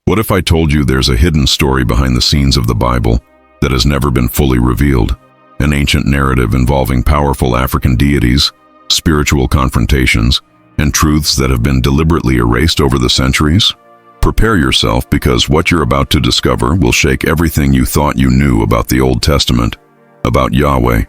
What if I told you there's a hidden story behind the scenes of the Bible that has never been fully revealed? An ancient narrative involving powerful African deities, spiritual confrontations, and truths that have been deliberately erased over the centuries? Prepare yourself, because what you're about to discover will shake everything you thought you knew about the Old Testament, about Yahweh,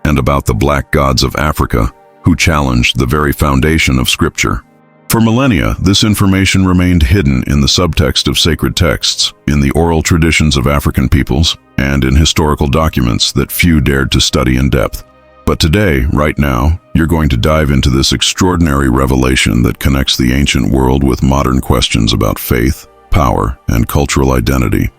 and about the black gods of Africa who challenged the very foundation of Scripture. For millennia, this information remained hidden in the subtext of sacred texts, in the oral traditions of African peoples, and in historical documents that few dared to study in depth. But today, right now, you're going to dive into this extraordinary revelation that connects the ancient world with modern questions about faith, power, and cultural identity.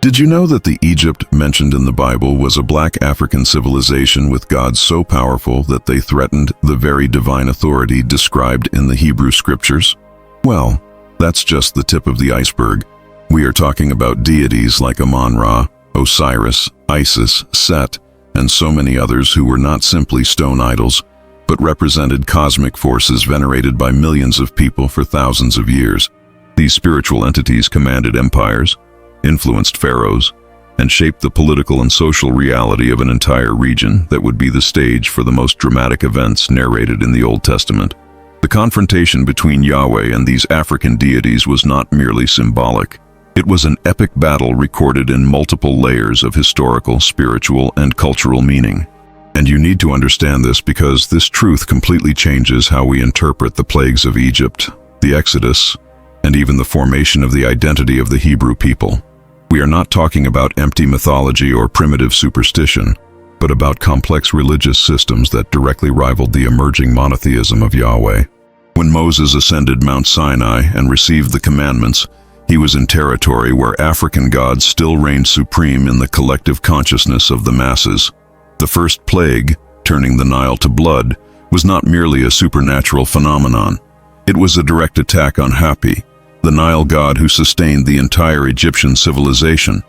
Did you know that the Egypt mentioned in the Bible was a black African civilization with gods so powerful that they threatened the very divine authority described in the Hebrew Scriptures? Well, that's just the tip of the iceberg. We are talking about deities like Amon-Ra, Osiris, Isis, Set, and so many others who were not simply stone idols, but represented cosmic forces venerated by millions of people for thousands of years. These spiritual entities commanded empires, influenced pharaohs, and shaped the political and social reality of an entire region that would be the stage for the most dramatic events narrated in the Old Testament. The confrontation between Yahweh and these African deities was not merely symbolic. It was an epic battle recorded in multiple layers of historical, spiritual, and cultural meaning. And you need to understand this, because this truth completely changes how we interpret the plagues of Egypt, the Exodus, and even the formation of the identity of the Hebrew people. We are not talking about empty mythology or primitive superstition, but about complex religious systems that directly rivaled the emerging monotheism of Yahweh. When Moses ascended Mount Sinai and received the commandments, he was in territory where African gods still reigned supreme in the collective consciousness of the masses. The first plague, turning the Nile to blood, was not merely a supernatural phenomenon. It was a direct attack on Hapi, the Nile god who sustained the entire Egyptian civilization.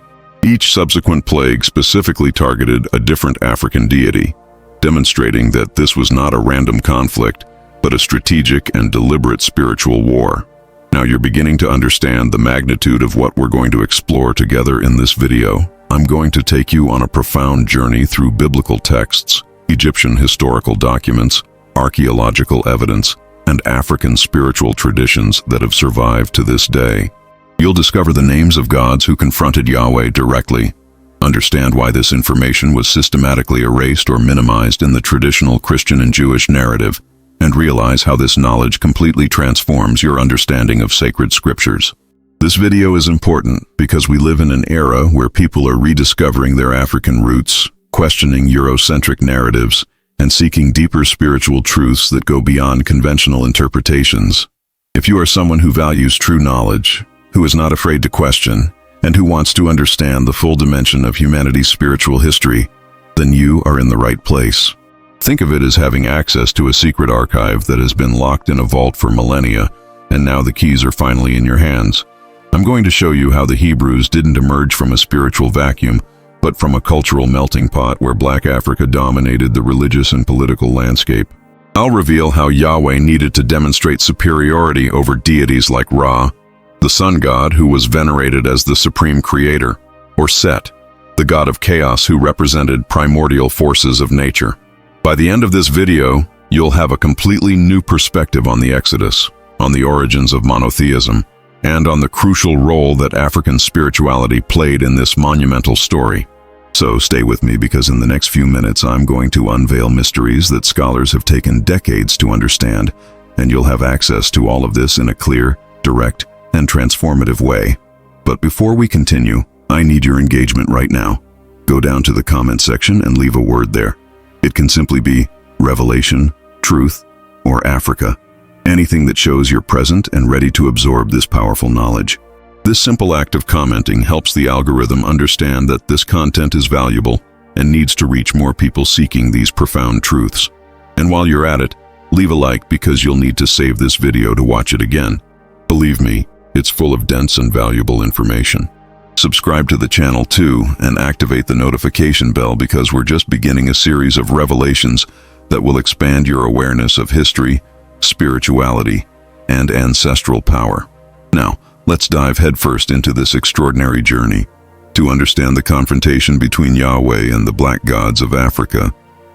Each subsequent plague specifically targeted a different African deity, demonstrating that this was not a random conflict, but a strategic and deliberate spiritual war. Now you're beginning to understand the magnitude of what we're going to explore together in this video. I'm going to take you on a profound journey through biblical texts, Egyptian historical documents, archaeological evidence, and African spiritual traditions that have survived to this day. You'll discover the names of gods who confronted Yahweh directly, understand why this information was systematically erased or minimized in the traditional Christian and Jewish narrative, and realize how this knowledge completely transforms your understanding of sacred scriptures. This video is important because we live in an era where people are rediscovering their African roots, questioning Eurocentric narratives, and seeking deeper spiritual truths that go beyond conventional interpretations. If you are someone who values true knowledge, who is not afraid to question, and who wants to understand the full dimension of humanity's spiritual history, then you are in the right place. Think of it as having access to a secret archive that has been locked in a vault for millennia, and now the keys are finally in your hands. I'm going to show you how the Hebrews didn't emerge from a spiritual vacuum, but from a cultural melting pot where Black Africa dominated the religious and political landscape. I'll reveal how Yahweh needed to demonstrate superiority over deities like Ra, the sun god who was venerated as the supreme creator, or Set, the god of chaos who represented primordial forces of nature. By the end of this video, you'll have a completely new perspective on the Exodus, on the origins of monotheism, and on the crucial role that African spirituality played in this monumental story. So stay with me, because in the next few minutes I'm going to unveil mysteries that scholars have taken decades to understand, and you'll have access to all of this in a clear, direct, and transformative way. But before we continue, I need your engagement right now. Go down to the comment section and leave a word there. It can simply be revelation, truth, or Africa. Anything that shows you're present and ready to absorb this powerful knowledge. This simple act of commenting helps the algorithm understand that this content is valuable and needs to reach more people seeking these profound truths. And while you're at it, leave a like, because you'll need to save this video to watch it again. Believe me, it's full of dense and valuable information. Subscribe to the channel too, and activate the notification bell, because we're just beginning a series of revelations that will expand your awareness of history, spirituality, and ancestral power. Now, Let's dive headfirst into this extraordinary journey. To understand the confrontation between Yahweh and the black gods of Africa,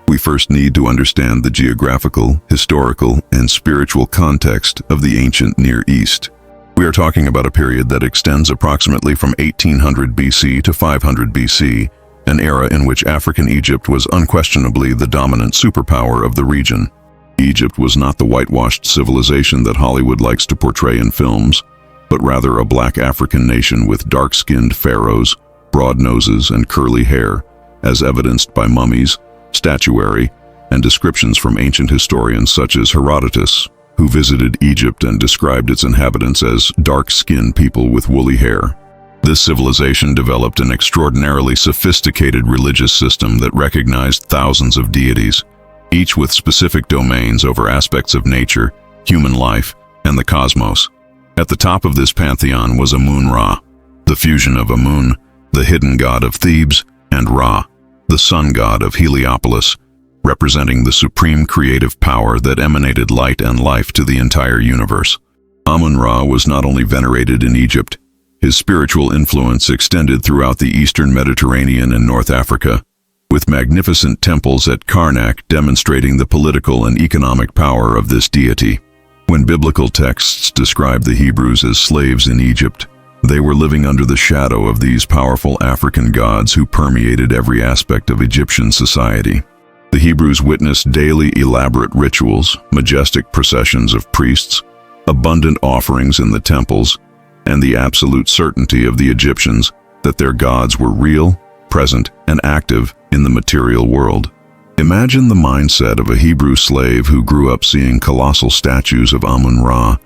we first need to understand the geographical, historical, and spiritual context of the ancient Near East. We are talking about a period that extends approximately from 1800 BC to 500 BC, an era in which African Egypt was unquestionably the dominant superpower of the region. Egypt was not the whitewashed civilization that Hollywood likes to portray in films, but rather a black African nation with dark-skinned pharaohs, broad noses, and curly hair, as evidenced by mummies, statuary, and descriptions from ancient historians such as Herodotus, who visited Egypt and described its inhabitants as dark-skinned people with woolly hair. This civilization developed an extraordinarily sophisticated religious system that recognized thousands of deities, each with specific domains over aspects of nature, human life, and the cosmos. At the top of this pantheon was Amun-Ra, the fusion of Amun, the hidden god of Thebes, and Ra, the sun god of Heliopolis, representing the supreme creative power that emanated light and life to the entire universe. Amun-Ra was not only venerated in Egypt, his spiritual influence extended throughout the eastern Mediterranean and North Africa, with magnificent temples at Karnak demonstrating the political and economic power of this deity. When biblical texts describe the Hebrews as slaves in Egypt, they were living under the shadow of these powerful African gods who permeated every aspect of Egyptian society. The Hebrews witnessed daily elaborate rituals, majestic processions of priests, abundant offerings in the temples, and the absolute certainty of the Egyptians that their gods were real, present, and active in the material world. Imagine the mindset of a Hebrew slave who grew up seeing colossal statues of Amun-Ra,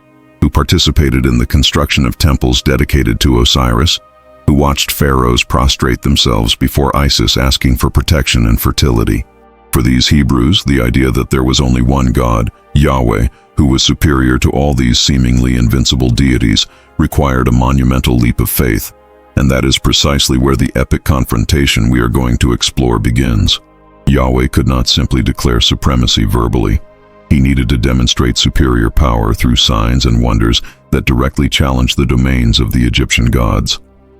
who participated in the construction of temples dedicated to Osiris, who watched pharaohs prostrate themselves before Isis asking for protection and fertility. For these Hebrews, the idea that there was only one God, Yahweh, who was superior to all these seemingly invincible deities, required a monumental leap of faith, and that is precisely where the epic confrontation we are going to explore begins. Yahweh could not simply declare supremacy verbally. He needed to demonstrate superior power through signs and wonders that directly challenged the domains of the Egyptian gods.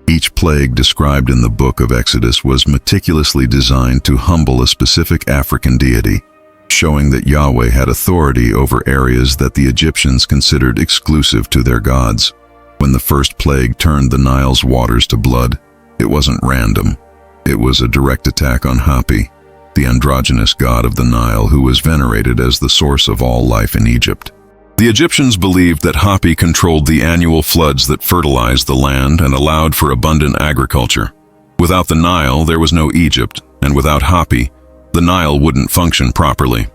Each plague described in the book of Exodus was meticulously designed to humble a specific African deity, showing that Yahweh had authority over areas that the Egyptians considered exclusive to their gods. When the first plague turned the Nile's waters to blood, it wasn't random. It was a direct attack on Hapi, the androgynous god of the Nile who was venerated as the source of all life in Egypt. The Egyptians believed that Hapi controlled the annual floods that fertilized the land and allowed for abundant agriculture. Without the Nile, there was no Egypt, and without Hapi, the Nile wouldn't function properly.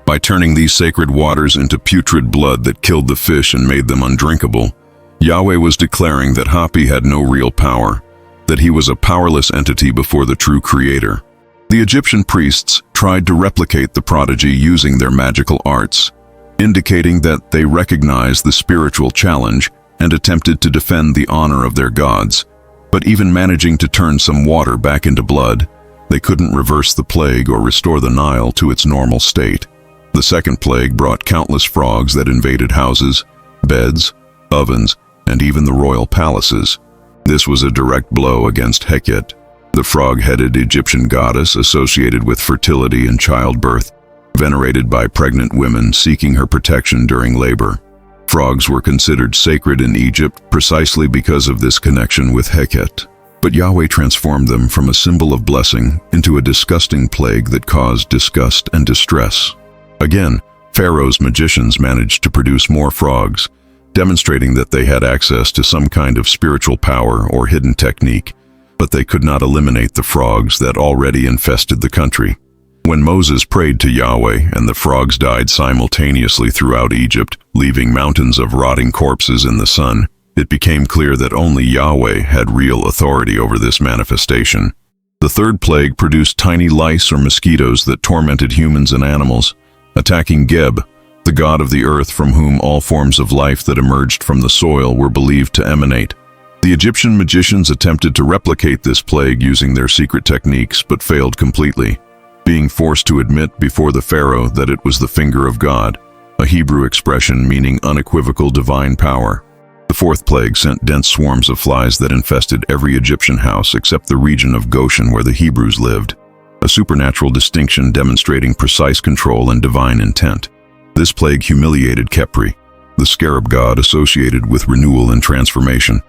By turning these sacred waters into putrid blood that killed the fish and made them undrinkable, Yahweh was declaring that Hapi had no real power, that he was a powerless entity before the true creator. The Egyptian priests tried to replicate the prodigy using their magical arts, indicating that they recognized the spiritual challenge and attempted to defend the honor of their gods. But even managing to turn some water back into blood, they couldn't reverse the plague or restore the Nile to its normal state. The second plague brought countless frogs that invaded houses, beds, ovens, and even the royal palaces. This was a direct blow against Heket, the frog-headed Egyptian goddess associated with fertility and childbirth, venerated by pregnant women seeking her protection during labor. Frogs were considered sacred in Egypt precisely because of this connection with Heket. But Yahweh transformed them from a symbol of blessing into a disgusting plague that caused disgust and distress. Again, Pharaoh's magicians managed to produce more frogs, demonstrating that they had access to some kind of spiritual power or hidden technique, but they could not eliminate the frogs that already infested the country. When Moses prayed to Yahweh and the frogs died simultaneously throughout Egypt, leaving mountains of rotting corpses in the sun, it became clear that only Yahweh had real authority over this manifestation. The third plague produced tiny lice or mosquitoes that tormented humans and animals, attacking Geb, the god of the earth from whom all forms of life that emerged from the soil were believed to emanate. The Egyptian magicians attempted to replicate this plague using their secret techniques, but failed completely, being forced to admit before the pharaoh that it was the finger of God, a Hebrew expression meaning unequivocal divine power. The fourth plague sent dense swarms of flies that infested every Egyptian house except the region of Goshen where the Hebrews lived, a supernatural distinction demonstrating precise control and divine intent. This plague humiliated Khepri, the scarab god associated with renewal and transformation,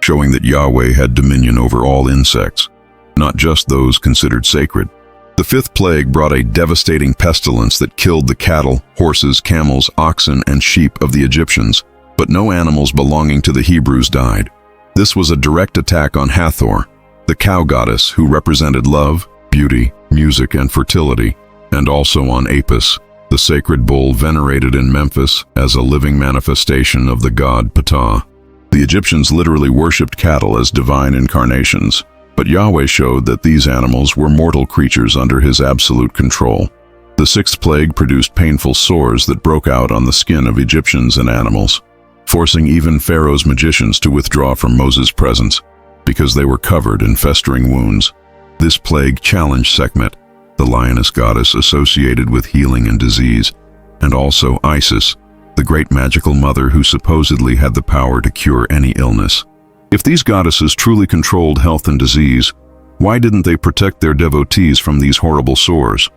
showing that Yahweh had dominion over all insects, not just those considered sacred. The fifth plague brought a devastating pestilence that killed the cattle, horses, camels, oxen, and sheep of the Egyptians, but no animals belonging to the Hebrews died. This was a direct attack on Hathor, the cow goddess who represented love, beauty, music, and fertility, and also on Apis, the sacred bull venerated in Memphis as a living manifestation of the god Ptah. The Egyptians literally worshipped cattle as divine incarnations, but Yahweh showed that these animals were mortal creatures under his absolute control. The sixth plague produced painful sores that broke out on the skin of Egyptians and animals, forcing even Pharaoh's magicians to withdraw from Moses' presence because they were covered in festering wounds. This plague challenged Sekhmet, the lioness goddess associated with healing and disease, and also Isis, the great magical mother who supposedly had the power to cure any illness. If these goddesses truly controlled health and disease, why didn't they protect their devotees from these horrible sores?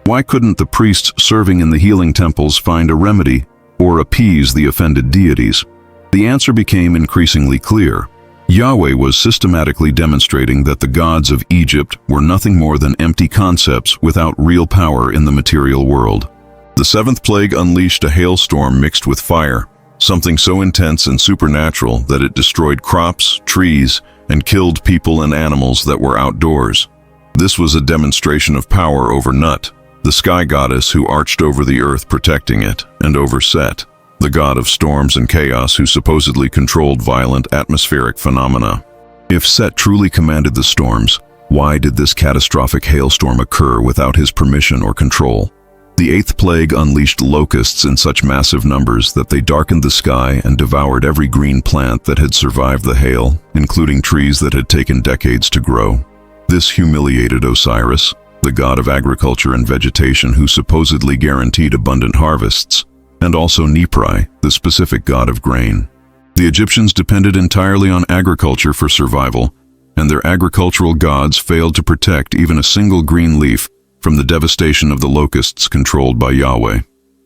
Why couldn't the priests serving in the healing temples find a remedy or appease the offended deities? The answer became increasingly clear. Yahweh was systematically demonstrating that the gods of Egypt were nothing more than empty concepts without real power in the material world. The seventh plague unleashed a hailstorm mixed with fire, something so intense and supernatural that it destroyed crops, trees, and killed people and animals that were outdoors. This was a demonstration of power over Nut, the sky goddess who arched over the earth protecting it, and over Set, the god of storms and chaos who supposedly controlled violent atmospheric phenomena. If Set truly commanded the storms, why did this catastrophic hailstorm occur without his permission or control? The eighth plague unleashed locusts in such massive numbers that they darkened the sky and devoured every green plant that had survived the hail, including trees that had taken decades to grow. This humiliated Osiris, the god of agriculture and vegetation who supposedly guaranteed abundant harvests, and also Nipri, the specific god of grain. The Egyptians depended entirely on agriculture for survival, and their agricultural gods failed to protect even a single green leaf from the devastation of the locusts controlled by Yahweh.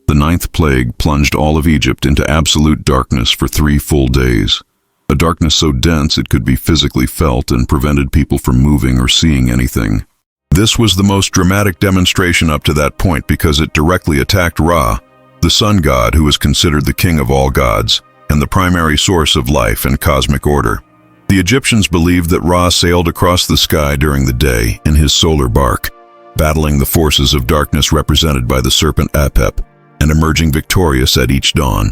The ninth plague plunged all of Egypt into absolute darkness for 3 full days, a darkness so dense it could be physically felt and prevented people from moving or seeing anything. This was the most dramatic demonstration up to that point because it directly attacked Ra, the sun god who is considered the king of all gods and the primary source of life and cosmic order. The Egyptians believed that Ra sailed across the sky during the day in his solar bark, battling the forces of darkness represented by the serpent Apep, and emerging victorious at each dawn.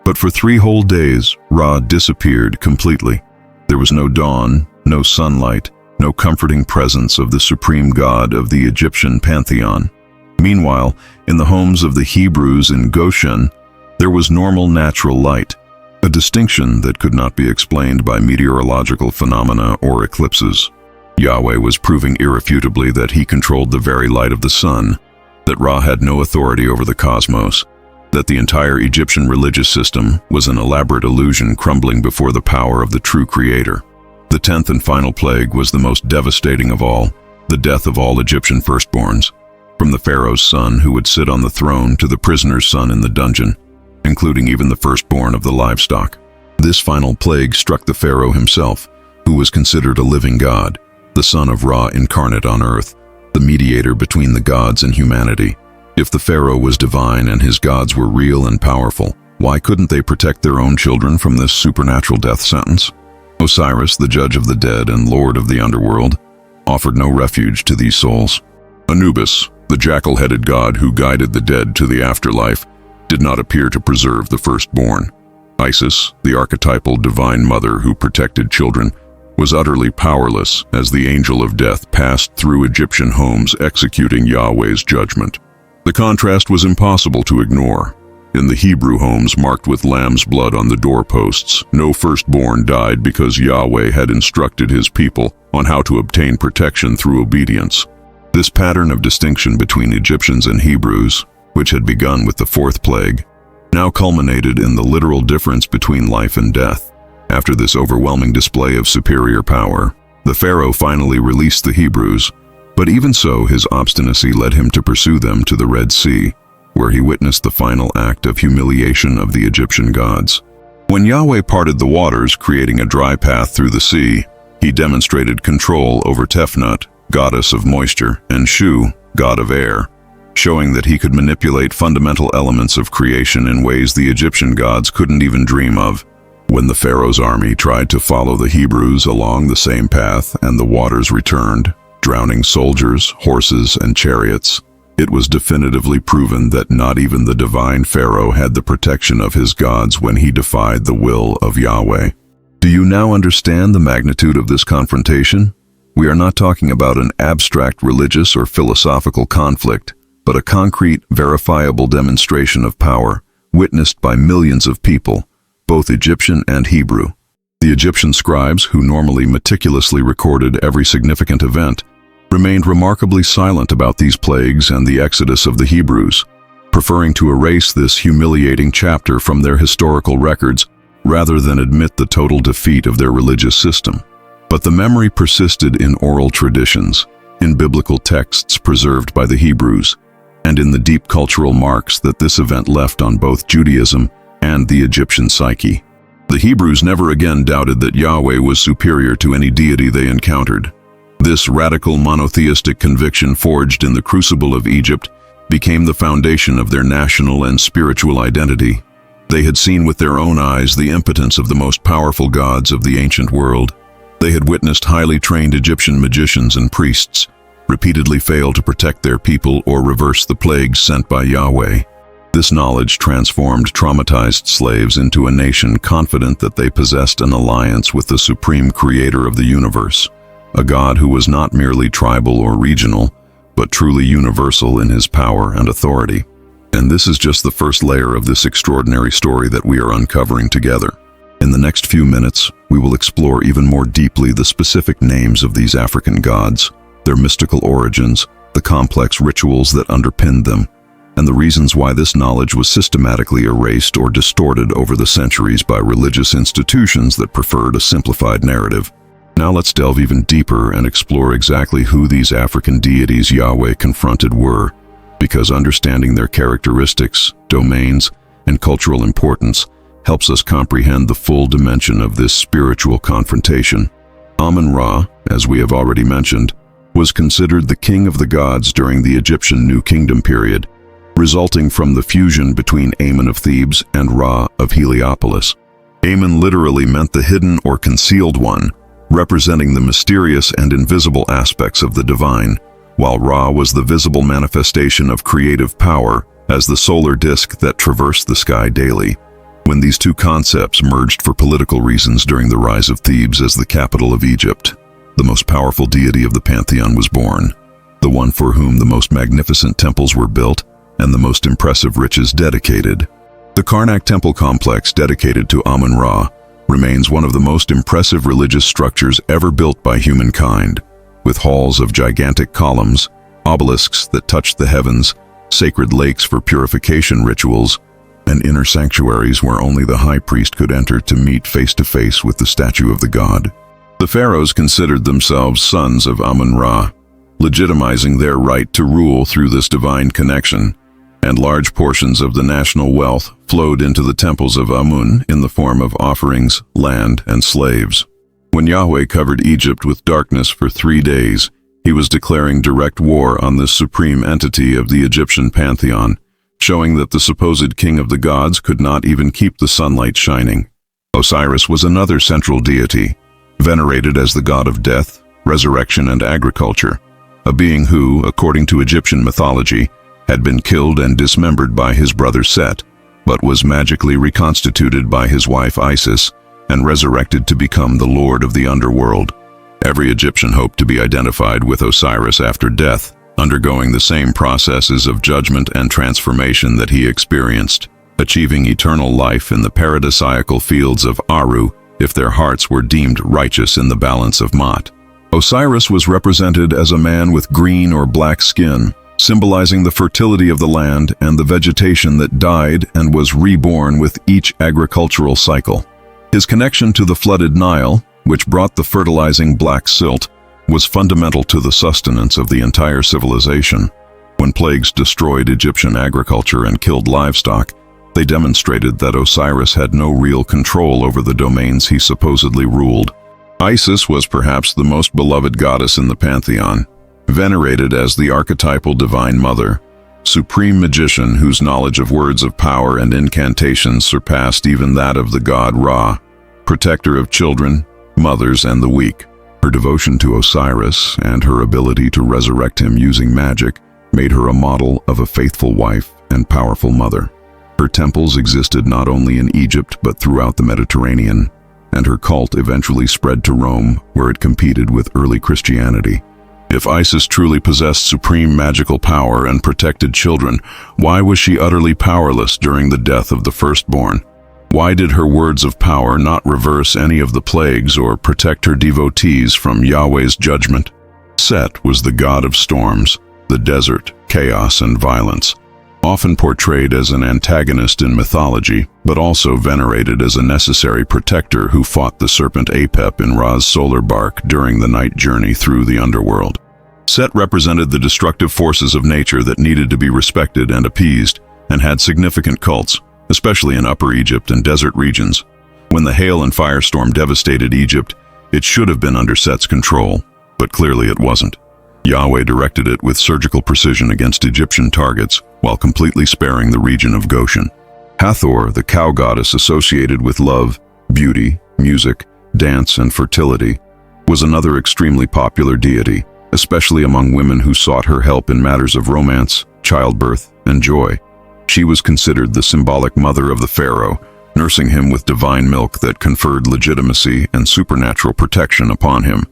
But for 3 whole days, Ra disappeared completely. There was no dawn, no sunlight, no comforting presence of the supreme god of the Egyptian pantheon. Meanwhile, in the homes of the Hebrews in Goshen, there was normal natural light, a distinction that could not be explained by meteorological phenomena or eclipses. Yahweh was proving irrefutably that he controlled the very light of the sun, that Ra had no authority over the cosmos, that the entire Egyptian religious system was an elaborate illusion crumbling before the power of the true creator. The 10th and final plague was the most devastating of all, the death of all Egyptian firstborns, from the pharaoh's son who would sit on the throne to the prisoner's son in the dungeon, including even the firstborn of the livestock. This final plague struck the pharaoh himself, who was considered a living god, the son of Ra incarnate on earth, the mediator between the gods and humanity. If the pharaoh was divine and his gods were real and powerful, why couldn't they protect their own children from this supernatural death sentence? Osiris, the judge of the dead and lord of the underworld, offered no refuge to these souls. Anubis, the jackal-headed god who guided the dead to the afterlife, did not appear to preserve the firstborn. Isis, the archetypal divine mother who protected children, was utterly powerless as the angel of death passed through Egyptian homes executing Yahweh's judgment. The contrast was impossible to ignore. In the Hebrew homes marked with lamb's blood on the doorposts, no firstborn died because Yahweh had instructed his people on how to obtain protection through obedience. This pattern of distinction between Egyptians and Hebrews, which had begun with the 4th plague, now culminated in the literal difference between life and death. After this overwhelming display of superior power, the Pharaoh finally released the Hebrews, but even so, his obstinacy led him to pursue them to the Red Sea, where he witnessed the final act of humiliation of the Egyptian gods. When Yahweh parted the waters, creating a dry path through the sea, he demonstrated control over Tefnut, goddess of moisture, and Shu, god of air, showing that he could manipulate fundamental elements of creation in ways the Egyptian gods couldn't even dream of. When the Pharaoh's army tried to follow the Hebrews along the same path and the waters returned, drowning soldiers, horses, and chariots, it was definitively proven that not even the divine Pharaoh had the protection of his gods when he defied the will of Yahweh. Do you now understand the magnitude of this confrontation? We are not talking about an abstract religious or philosophical conflict, but a concrete, verifiable demonstration of power, witnessed by millions of people, both Egyptian and Hebrew. The Egyptian scribes, who normally meticulously recorded every significant event, remained remarkably silent about these plagues and the exodus of the Hebrews, preferring to erase this humiliating chapter from their historical records rather than admit the total defeat of their religious system. But the memory persisted in oral traditions, in biblical texts preserved by the Hebrews, and in the deep cultural marks that this event left on both Judaism and the Egyptian psyche. The Hebrews never again doubted that Yahweh was superior to any deity they encountered. This radical monotheistic conviction, forged in the crucible of Egypt, became the foundation of their national and spiritual identity. They had seen with their own eyes the impotence of the most powerful gods of the ancient world. They had witnessed highly trained Egyptian magicians and priests repeatedly fail to protect their people or reverse the plagues sent by Yahweh. This knowledge transformed traumatized slaves into a nation confident that they possessed an alliance with the supreme creator of the universe, a God who was not merely tribal or regional, but truly universal in his power and authority. And this is just the first layer of this extraordinary story that we are uncovering together. In the next few minutes, we will explore even more deeply the specific names of these African gods, their mystical origins, the complex rituals that underpinned them, and the reasons why this knowledge was systematically erased or distorted over the centuries by religious institutions that preferred a simplified narrative. Now let's delve even deeper and explore exactly who these African deities Yahweh confronted were, because understanding their characteristics, domains, and cultural importance helps us comprehend the full dimension of this spiritual confrontation. Amun-Ra, as we have already mentioned, was considered the king of the gods during the Egyptian New Kingdom period, resulting from the fusion between Amun of Thebes and Ra of Heliopolis. Amun literally meant the hidden or concealed one, representing the mysterious and invisible aspects of the divine, while Ra was the visible manifestation of creative power as the solar disk that traversed the sky daily. When these two concepts merged for political reasons during the rise of Thebes as the capital of Egypt, the most powerful deity of the pantheon was born, the one for whom the most magnificent temples were built and the most impressive riches dedicated. The Karnak temple complex dedicated to Amun-Ra remains one of the most impressive religious structures ever built by humankind, with halls of gigantic columns, obelisks that touched the heavens, sacred lakes for purification rituals, and inner sanctuaries where only the high priest could enter to meet face-to-face with the statue of the god. The pharaohs considered themselves sons of Amun-Ra, legitimizing their right to rule through this divine connection, and large portions of the national wealth flowed into the temples of Amun in the form of offerings, land, and slaves. When Yahweh covered Egypt with darkness for 3 days, he was declaring direct war on this supreme entity of the Egyptian pantheon, showing that the supposed king of the gods could not even keep the sunlight shining. Osiris was another central deity, venerated as the god of death, resurrection, and agriculture, a being who, according to Egyptian mythology, had been killed and dismembered by his brother Set, but was magically reconstituted by his wife Isis and resurrected to become the lord of the underworld. Every Egyptian hoped to be identified with Osiris after death, undergoing the same processes of judgment and transformation that he experienced, achieving eternal life in the paradisiacal fields of Aru if their hearts were deemed righteous in the balance of Ma'at. Osiris was represented as a man with green or black skin, symbolizing the fertility of the land and the vegetation that died and was reborn with each agricultural cycle. His connection to the flooded Nile, which brought the fertilizing black silt, was fundamental to the sustenance of the entire civilization. When plagues destroyed Egyptian agriculture and killed livestock, they demonstrated that Osiris had no real control over the domains he supposedly ruled. Isis was perhaps the most beloved goddess in the pantheon, venerated as the archetypal divine mother, supreme magician whose knowledge of words of power and incantations surpassed even that of the god Ra, protector of children, mothers, and the weak. Her devotion to Osiris and her ability to resurrect him using magic made her a model of a faithful wife and powerful mother. Her temples existed not only in Egypt but throughout the Mediterranean, and her cult eventually spread to Rome, where it competed with early Christianity. If Isis truly possessed supreme magical power and protected children, why was she utterly powerless during the death of the firstborn? Why did her words of power not reverse any of the plagues or protect her devotees from Yahweh's judgment? Set was the god of storms, the desert, chaos, and violence, often portrayed as an antagonist in mythology, but also venerated as a necessary protector who fought the serpent Apep in Ra's solar bark during the night journey through the underworld. Set represented the destructive forces of nature that needed to be respected and appeased, and had significant cults, especially in Upper Egypt and desert regions. When the hail and firestorm devastated Egypt, it should have been under Set's control, but clearly it wasn't. Yahweh directed it with surgical precision against Egyptian targets, while completely sparing the region of Goshen. Hathor, the cow goddess associated with love, beauty, music, dance, and fertility, was another extremely popular deity, especially among women who sought her help in matters of romance, childbirth, and joy. She was considered the symbolic mother of the pharaoh, nursing him with divine milk that conferred legitimacy and supernatural protection upon him.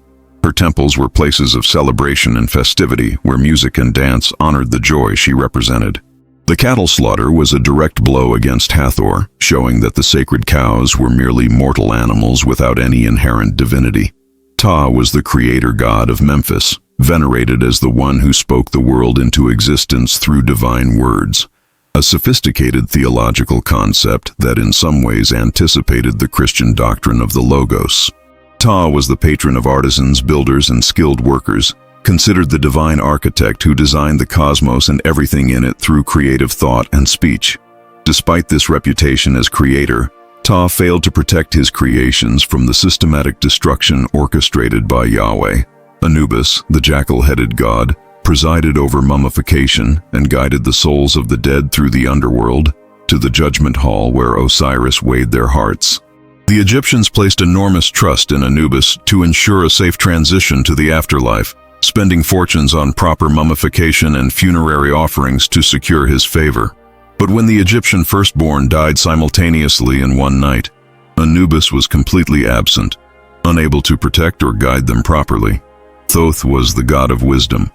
Her temples were places of celebration and festivity where music and dance honored the joy she represented. The cattle slaughter was a direct blow against Hathor, showing that the sacred cows were merely mortal animals without any inherent divinity. Ptah was the creator god of Memphis, venerated as the one who spoke the world into existence through divine words, a sophisticated theological concept that in some ways anticipated the Christian doctrine of the Logos. Ptah was the patron of artisans, builders, and skilled workers, considered the divine architect who designed the cosmos and everything in it through creative thought and speech. Despite this reputation as creator, Ptah failed to protect his creations from the systematic destruction orchestrated by Yahweh. Anubis, the jackal-headed god, presided over mummification and guided the souls of the dead through the underworld to the judgment hall where Osiris weighed their hearts. The Egyptians placed enormous trust in Anubis to ensure a safe transition to the afterlife, spending fortunes on proper mummification and funerary offerings to secure his favor. But when the Egyptian firstborn died simultaneously in one night, Anubis was completely absent, unable to protect or guide them properly. Thoth was the god of wisdom,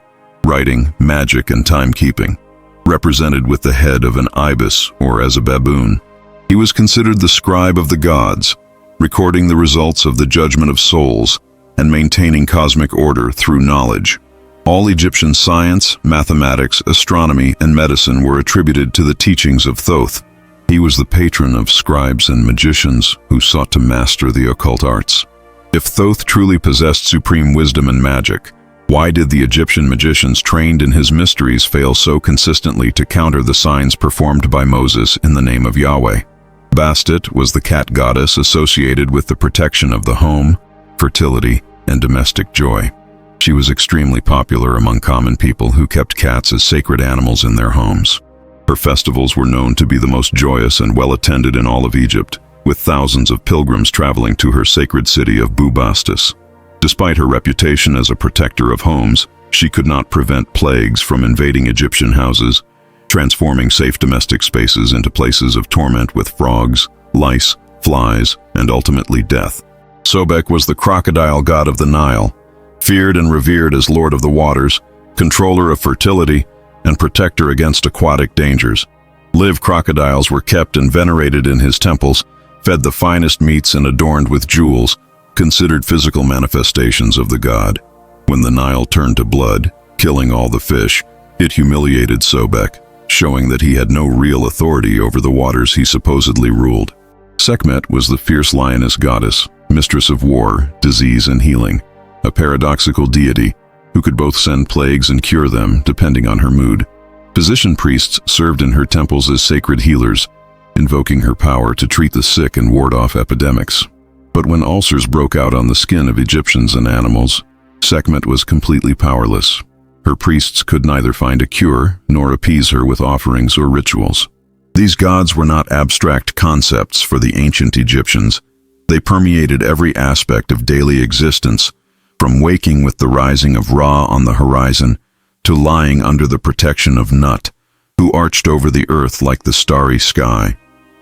writing, magic, and timekeeping, represented with the head of an ibis or as a baboon. He was considered the scribe of the gods, recording the results of the judgment of souls and maintaining cosmic order through knowledge. All Egyptian science, mathematics, astronomy, and medicine were attributed to the teachings of Thoth. He was the patron of scribes and magicians who sought to master the occult arts. If Thoth truly possessed supreme wisdom and magic, why did the Egyptian magicians trained in his mysteries fail so consistently to counter the signs performed by Moses in the name of Yahweh? Bastet was the cat goddess associated with the protection of the home, fertility, and domestic joy. She was extremely popular among common people who kept cats as sacred animals in their homes. Her festivals were known to be the most joyous and well-attended in all of Egypt, with thousands of pilgrims traveling to her sacred city of Bubastis. Despite her reputation as a protector of homes, she could not prevent plagues from invading Egyptian houses, transforming safe domestic spaces into places of torment with frogs, lice, flies, and ultimately death. Sobek was the crocodile god of the Nile, feared and revered as lord of the waters, controller of fertility, and protector against aquatic dangers. Live crocodiles were kept and venerated in his temples, fed the finest meats and adorned with jewels, considered physical manifestations of the god. When the Nile turned to blood, killing all the fish, it humiliated Sobek, showing that he had no real authority over the waters he supposedly ruled. Sekhmet was the fierce lioness goddess, mistress of war, disease, and healing, a paradoxical deity who could both send plagues and cure them depending on her mood. Physician priests served in her temples as sacred healers, invoking her power to treat the sick and ward off epidemics. But when ulcers broke out on the skin of Egyptians and animals, Sekhmet was completely powerless. Her priests could neither find a cure nor appease her with offerings or rituals. These gods were not abstract concepts for the ancient Egyptians. They permeated every aspect of daily existence, from waking with the rising of Ra on the horizon to lying under the protection of Nut, who arched over the earth like the starry sky.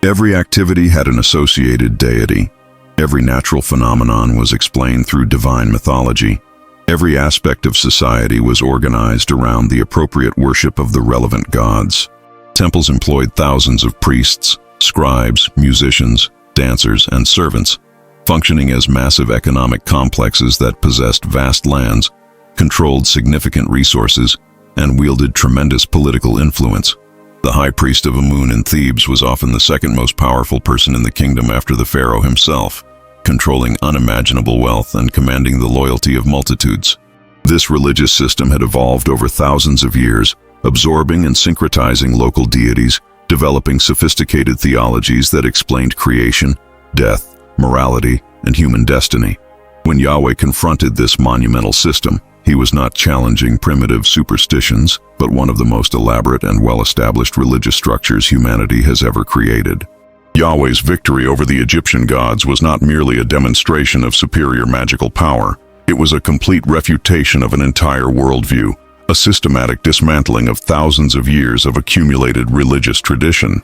Every activity had an associated deity. Every natural phenomenon was explained through divine mythology. Every aspect of society was organized around the appropriate worship of the relevant gods. Temples employed thousands of priests, scribes, musicians, dancers, and servants, functioning as massive economic complexes that possessed vast lands, controlled significant resources, and wielded tremendous political influence. The high priest of Amun in Thebes was often the second most powerful person in the kingdom after the pharaoh himself, controlling unimaginable wealth and commanding the loyalty of multitudes. This religious system had evolved over thousands of years, absorbing and syncretizing local deities, developing sophisticated theologies that explained creation, death, morality, and human destiny. When Yahweh confronted this monumental system, he was not challenging primitive superstitions, but one of the most elaborate and well-established religious structures humanity has ever created. Yahweh's victory over the Egyptian gods was not merely a demonstration of superior magical power. It was a complete refutation of an entire worldview, a systematic dismantling of thousands of years of accumulated religious tradition.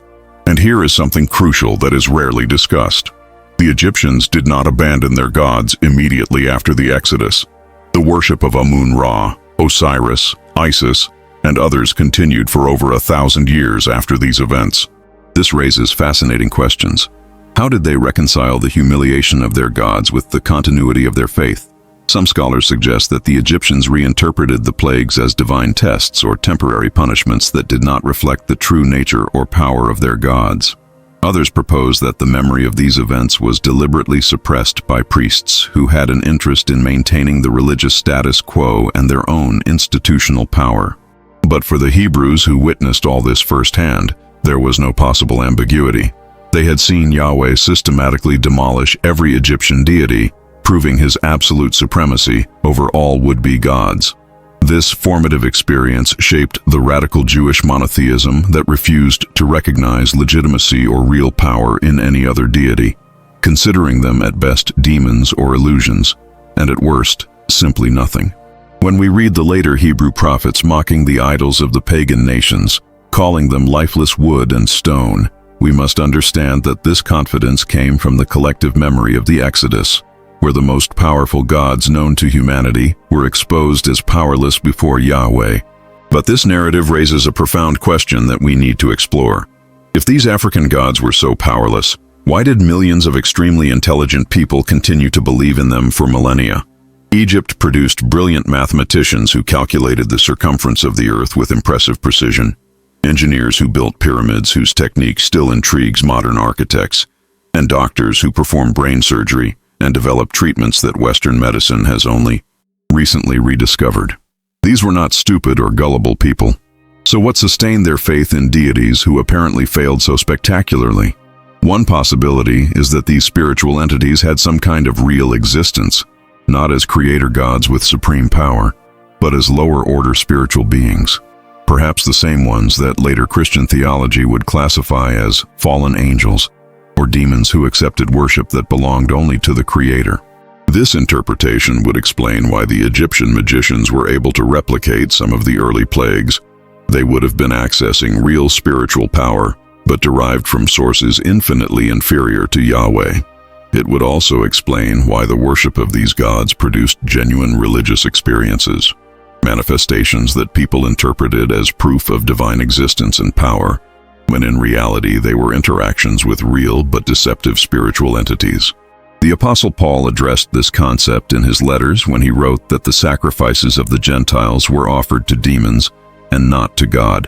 And here is something crucial that is rarely discussed. The Egyptians did not abandon their gods immediately after the Exodus. The worship of Amun-Ra, Osiris, Isis, and others continued for over 1,000 years after these events. This raises fascinating questions. How did they reconcile the humiliation of their gods with the continuity of their faith? Some scholars suggest that the Egyptians reinterpreted the plagues as divine tests or temporary punishments that did not reflect the true nature or power of their gods. Others propose that the memory of these events was deliberately suppressed by priests who had an interest in maintaining the religious status quo and their own institutional power. But for the Hebrews who witnessed all this firsthand, there was no possible ambiguity. They had seen Yahweh systematically demolish every Egyptian deity, proving his absolute supremacy over all would-be gods. This formative experience shaped the radical Jewish monotheism that refused to recognize legitimacy or real power in any other deity, considering them at best demons or illusions, and at worst, simply nothing. When we read the later Hebrew prophets mocking the idols of the pagan nations, calling them lifeless wood and stone, we must understand that this confidence came from the collective memory of the Exodus, where the most powerful gods known to humanity were exposed as powerless before Yahweh. But this narrative raises a profound question that we need to explore. If these African gods were so powerless, why did millions of extremely intelligent people continue to believe in them for millennia? Egypt produced brilliant mathematicians who calculated the circumference of the earth with impressive precision, engineers who built pyramids whose technique still intrigues modern architects, and doctors who perform brain surgery and develop treatments that Western medicine has only recently rediscovered. These were not stupid or gullible people. So what sustained their faith in deities who apparently failed so spectacularly? One possibility is that these spiritual entities had some kind of real existence, not as creator gods with supreme power, but as lower-order spiritual beings. Perhaps the same ones that later Christian theology would classify as fallen angels, or demons who accepted worship that belonged only to the Creator. This interpretation would explain why the Egyptian magicians were able to replicate some of the early plagues. They would have been accessing real spiritual power, but derived from sources infinitely inferior to Yahweh. It would also explain why the worship of these gods produced genuine religious experiences, manifestations that people interpreted as proof of divine existence and power, when in reality they were interactions with real but deceptive spiritual entities. The Apostle Paul addressed this concept in his letters when he wrote that the sacrifices of the Gentiles were offered to demons and not to God.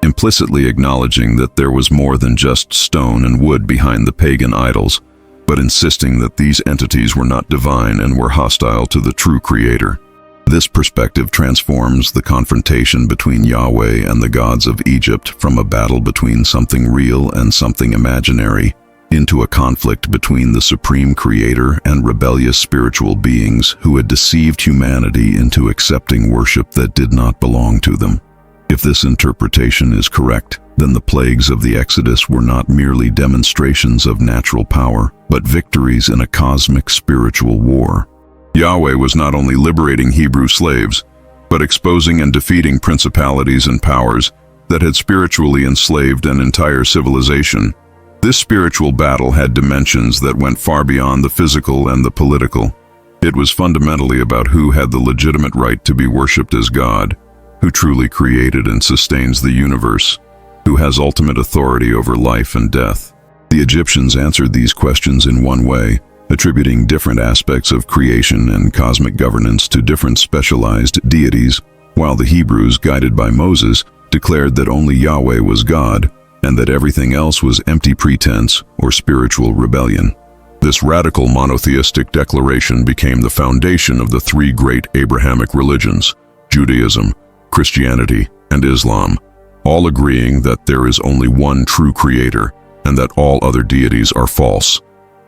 implicitly acknowledging that there was more than just stone and wood behind the pagan idols, but insisting that these entities were not divine and were hostile to the true Creator. This perspective transforms the confrontation between Yahweh and the gods of Egypt from a battle between something real and something imaginary into a conflict between the supreme Creator and rebellious spiritual beings who had deceived humanity into accepting worship that did not belong to them. If this interpretation is correct, then the plagues of the Exodus were not merely demonstrations of natural power, but victories in a cosmic spiritual war. Yahweh was not only liberating Hebrew slaves, but exposing and defeating principalities and powers that had spiritually enslaved an entire civilization. This spiritual battle had dimensions that went far beyond the physical and the political. It was fundamentally about who had the legitimate right to be worshipped as God, who truly created and sustains the universe, who has ultimate authority over life and death. The Egyptians answered these questions in one way, attributing different aspects of creation and cosmic governance to different specialized deities, while the Hebrews, guided by Moses, declared that only Yahweh was God, and that everything else was empty pretense or spiritual rebellion. This radical monotheistic declaration became the foundation of the three great Abrahamic religions, Judaism, Christianity, and Islam, all agreeing that there is only one true Creator and that all other deities are false,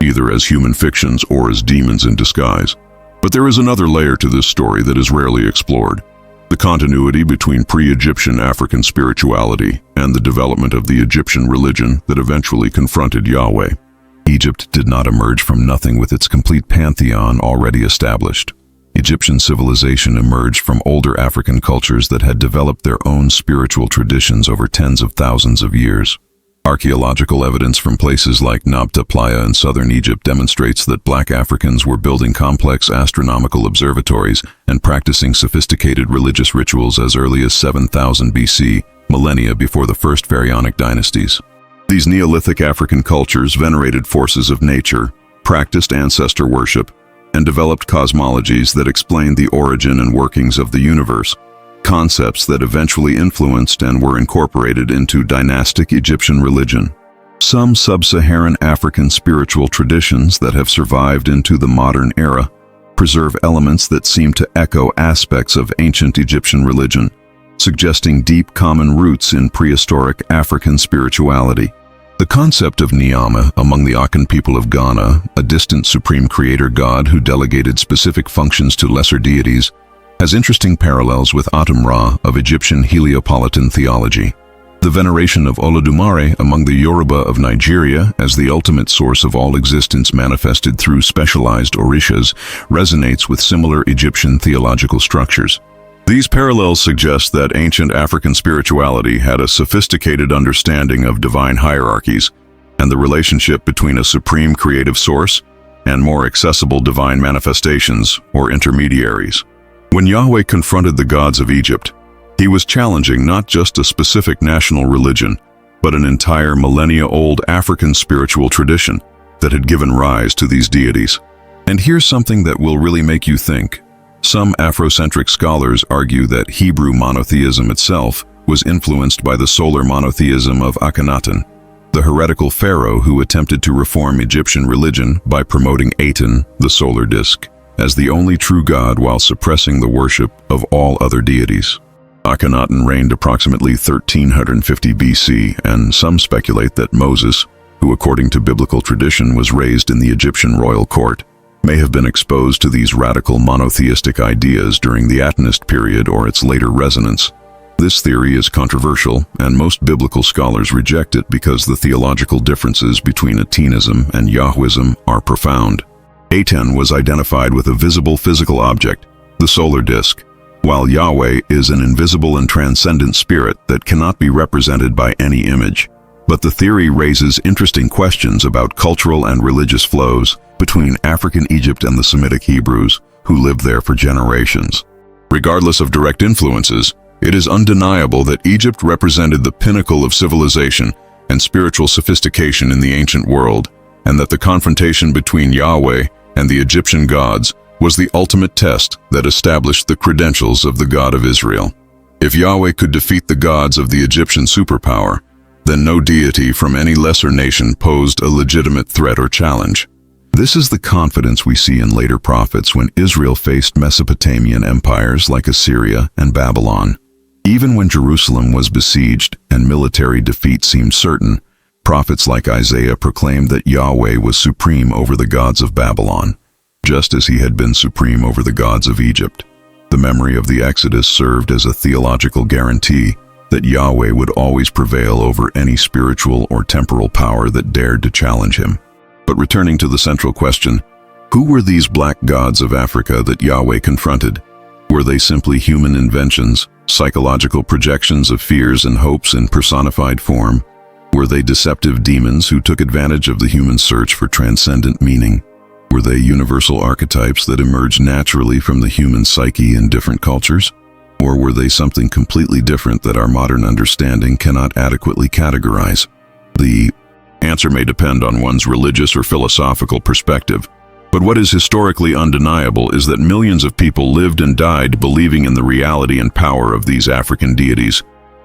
either as human fictions or as demons in disguise. But there is another layer to this story that is rarely explored: the continuity between pre-Egyptian African spirituality and the development of the Egyptian religion that eventually confronted Yahweh. Egypt did not emerge from nothing with its complete pantheon already established. Egyptian civilization emerged from older African cultures that had developed their own spiritual traditions over tens of thousands of years. Archaeological evidence from places like Nabta Playa in southern Egypt demonstrates that Black Africans were building complex astronomical observatories and practicing sophisticated religious rituals as early as 7000 BC, millennia before the first pharaonic dynasties. These Neolithic African cultures venerated forces of nature, practiced ancestor worship, and developed cosmologies that explained the origin and workings of the universe, concepts that eventually influenced and were incorporated into dynastic Egyptian religion. Some sub-Saharan African spiritual traditions that have survived into the modern era preserve elements that seem to echo aspects of ancient Egyptian religion, suggesting deep common roots in prehistoric African spirituality. The concept of Nyame among the Akan people of Ghana, a distant supreme creator god who delegated specific functions to lesser deities, has interesting parallels with Atum-Ra of Egyptian Heliopolitan theology. The veneration of Olodumare among the Yoruba of Nigeria as the ultimate source of all existence manifested through specialized orishas resonates with similar Egyptian theological structures. These parallels suggest that ancient African spirituality had a sophisticated understanding of divine hierarchies and the relationship between a supreme creative source and more accessible divine manifestations or intermediaries. When Yahweh confronted the gods of Egypt, he was challenging not just a specific national religion, but an entire millennia-old African spiritual tradition that had given rise to these deities. And here's something that will really make you think. Some Afrocentric scholars argue that Hebrew monotheism itself was influenced by the solar monotheism of Akhenaten, the heretical pharaoh who attempted to reform Egyptian religion by promoting Aten, the solar disk, as the only true god while suppressing the worship of all other deities. Akhenaten reigned approximately 1350 BC, and some speculate that Moses, who according to biblical tradition was raised in the Egyptian royal court, may have been exposed to these radical monotheistic ideas during the Atenist period or its later resonance. This theory is controversial, and most biblical scholars reject it because the theological differences between Atenism and Yahwism are profound. Aten was identified with a visible physical object, the solar disk, while Yahweh is an invisible and transcendent spirit that cannot be represented by any image. But the theory raises interesting questions about cultural and religious flows between African Egypt and the Semitic Hebrews, who lived there for generations. Regardless of direct influences, it is undeniable that Egypt represented the pinnacle of civilization and spiritual sophistication in the ancient world, and that the confrontation between Yahweh and the Egyptian gods was the ultimate test that established the credentials of the God of Israel. If Yahweh could defeat the gods of the Egyptian superpower, then no deity from any lesser nation posed a legitimate threat or challenge. This is the confidence we see in later prophets when Israel faced Mesopotamian empires like Assyria and Babylon. Even when Jerusalem was besieged and military defeat seemed certain, prophets like Isaiah proclaimed that Yahweh was supreme over the gods of Babylon, just as he had been supreme over the gods of Egypt. The memory of the Exodus served as a theological guarantee that Yahweh would always prevail over any spiritual or temporal power that dared to challenge him. But returning to the central question, who were these black gods of Africa that Yahweh confronted? Were they simply human inventions, psychological projections of fears and hopes in personified form? Were they deceptive demons who took advantage of the human search for transcendent meaning? Were they universal archetypes that emerged naturally from the human psyche in different cultures? Or were they something completely different that our modern understanding cannot adequately categorize? The answer may depend on one's religious or philosophical perspective, but what is historically undeniable is that millions of people lived and died believing in the reality and power of these African deities,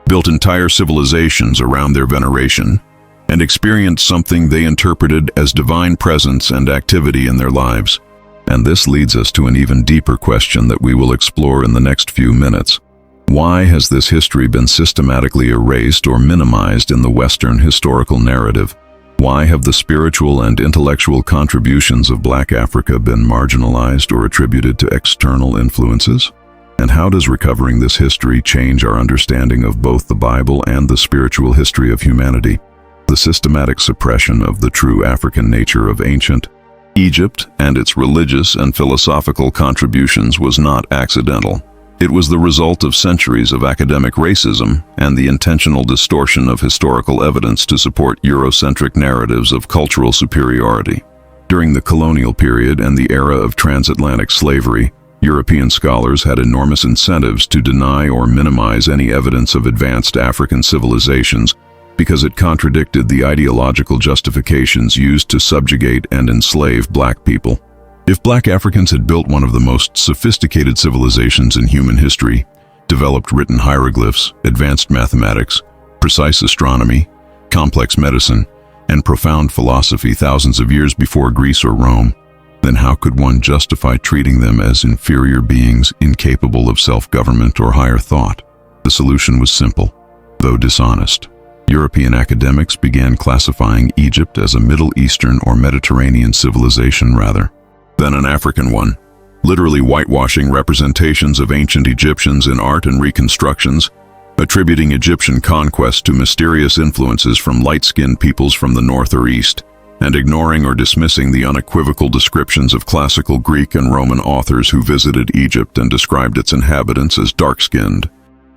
built entire civilizations around their veneration, and experienced something they interpreted as divine presence and activity in their lives. And this leads us to an even deeper question that we will explore in the next few minutes. Why has this history been systematically erased or minimized in the Western historical narrative? Why have the spiritual and intellectual contributions of Black Africa been marginalized or attributed to external influences? And how does recovering this history change our understanding of both the Bible and the spiritual history of humanity? The systematic suppression of the true African nature of ancient Egypt and its religious and philosophical contributions was not accidental. It was the result of centuries of academic racism and the intentional distortion of historical evidence to support Eurocentric narratives of cultural superiority. During the colonial period and the era of transatlantic slavery, European scholars had enormous incentives to deny or minimize any evidence of advanced African civilizations because it contradicted the ideological justifications used to subjugate and enslave Black people. If Black Africans had built one of the most sophisticated civilizations in human history, developed written hieroglyphs, advanced mathematics, precise astronomy, complex medicine, and profound philosophy thousands of years before Greece or Rome, then how could one justify treating them as inferior beings incapable of self-government or higher thought? The solution was simple, though dishonest. European academics began classifying Egypt as a Middle Eastern or Mediterranean civilization rather than an African one, literally whitewashing representations of ancient Egyptians in art and reconstructions, attributing Egyptian conquest to mysterious influences from light-skinned peoples from the north or east, and ignoring or dismissing the unequivocal descriptions of classical Greek and Roman authors who visited Egypt and described its inhabitants as dark-skinned.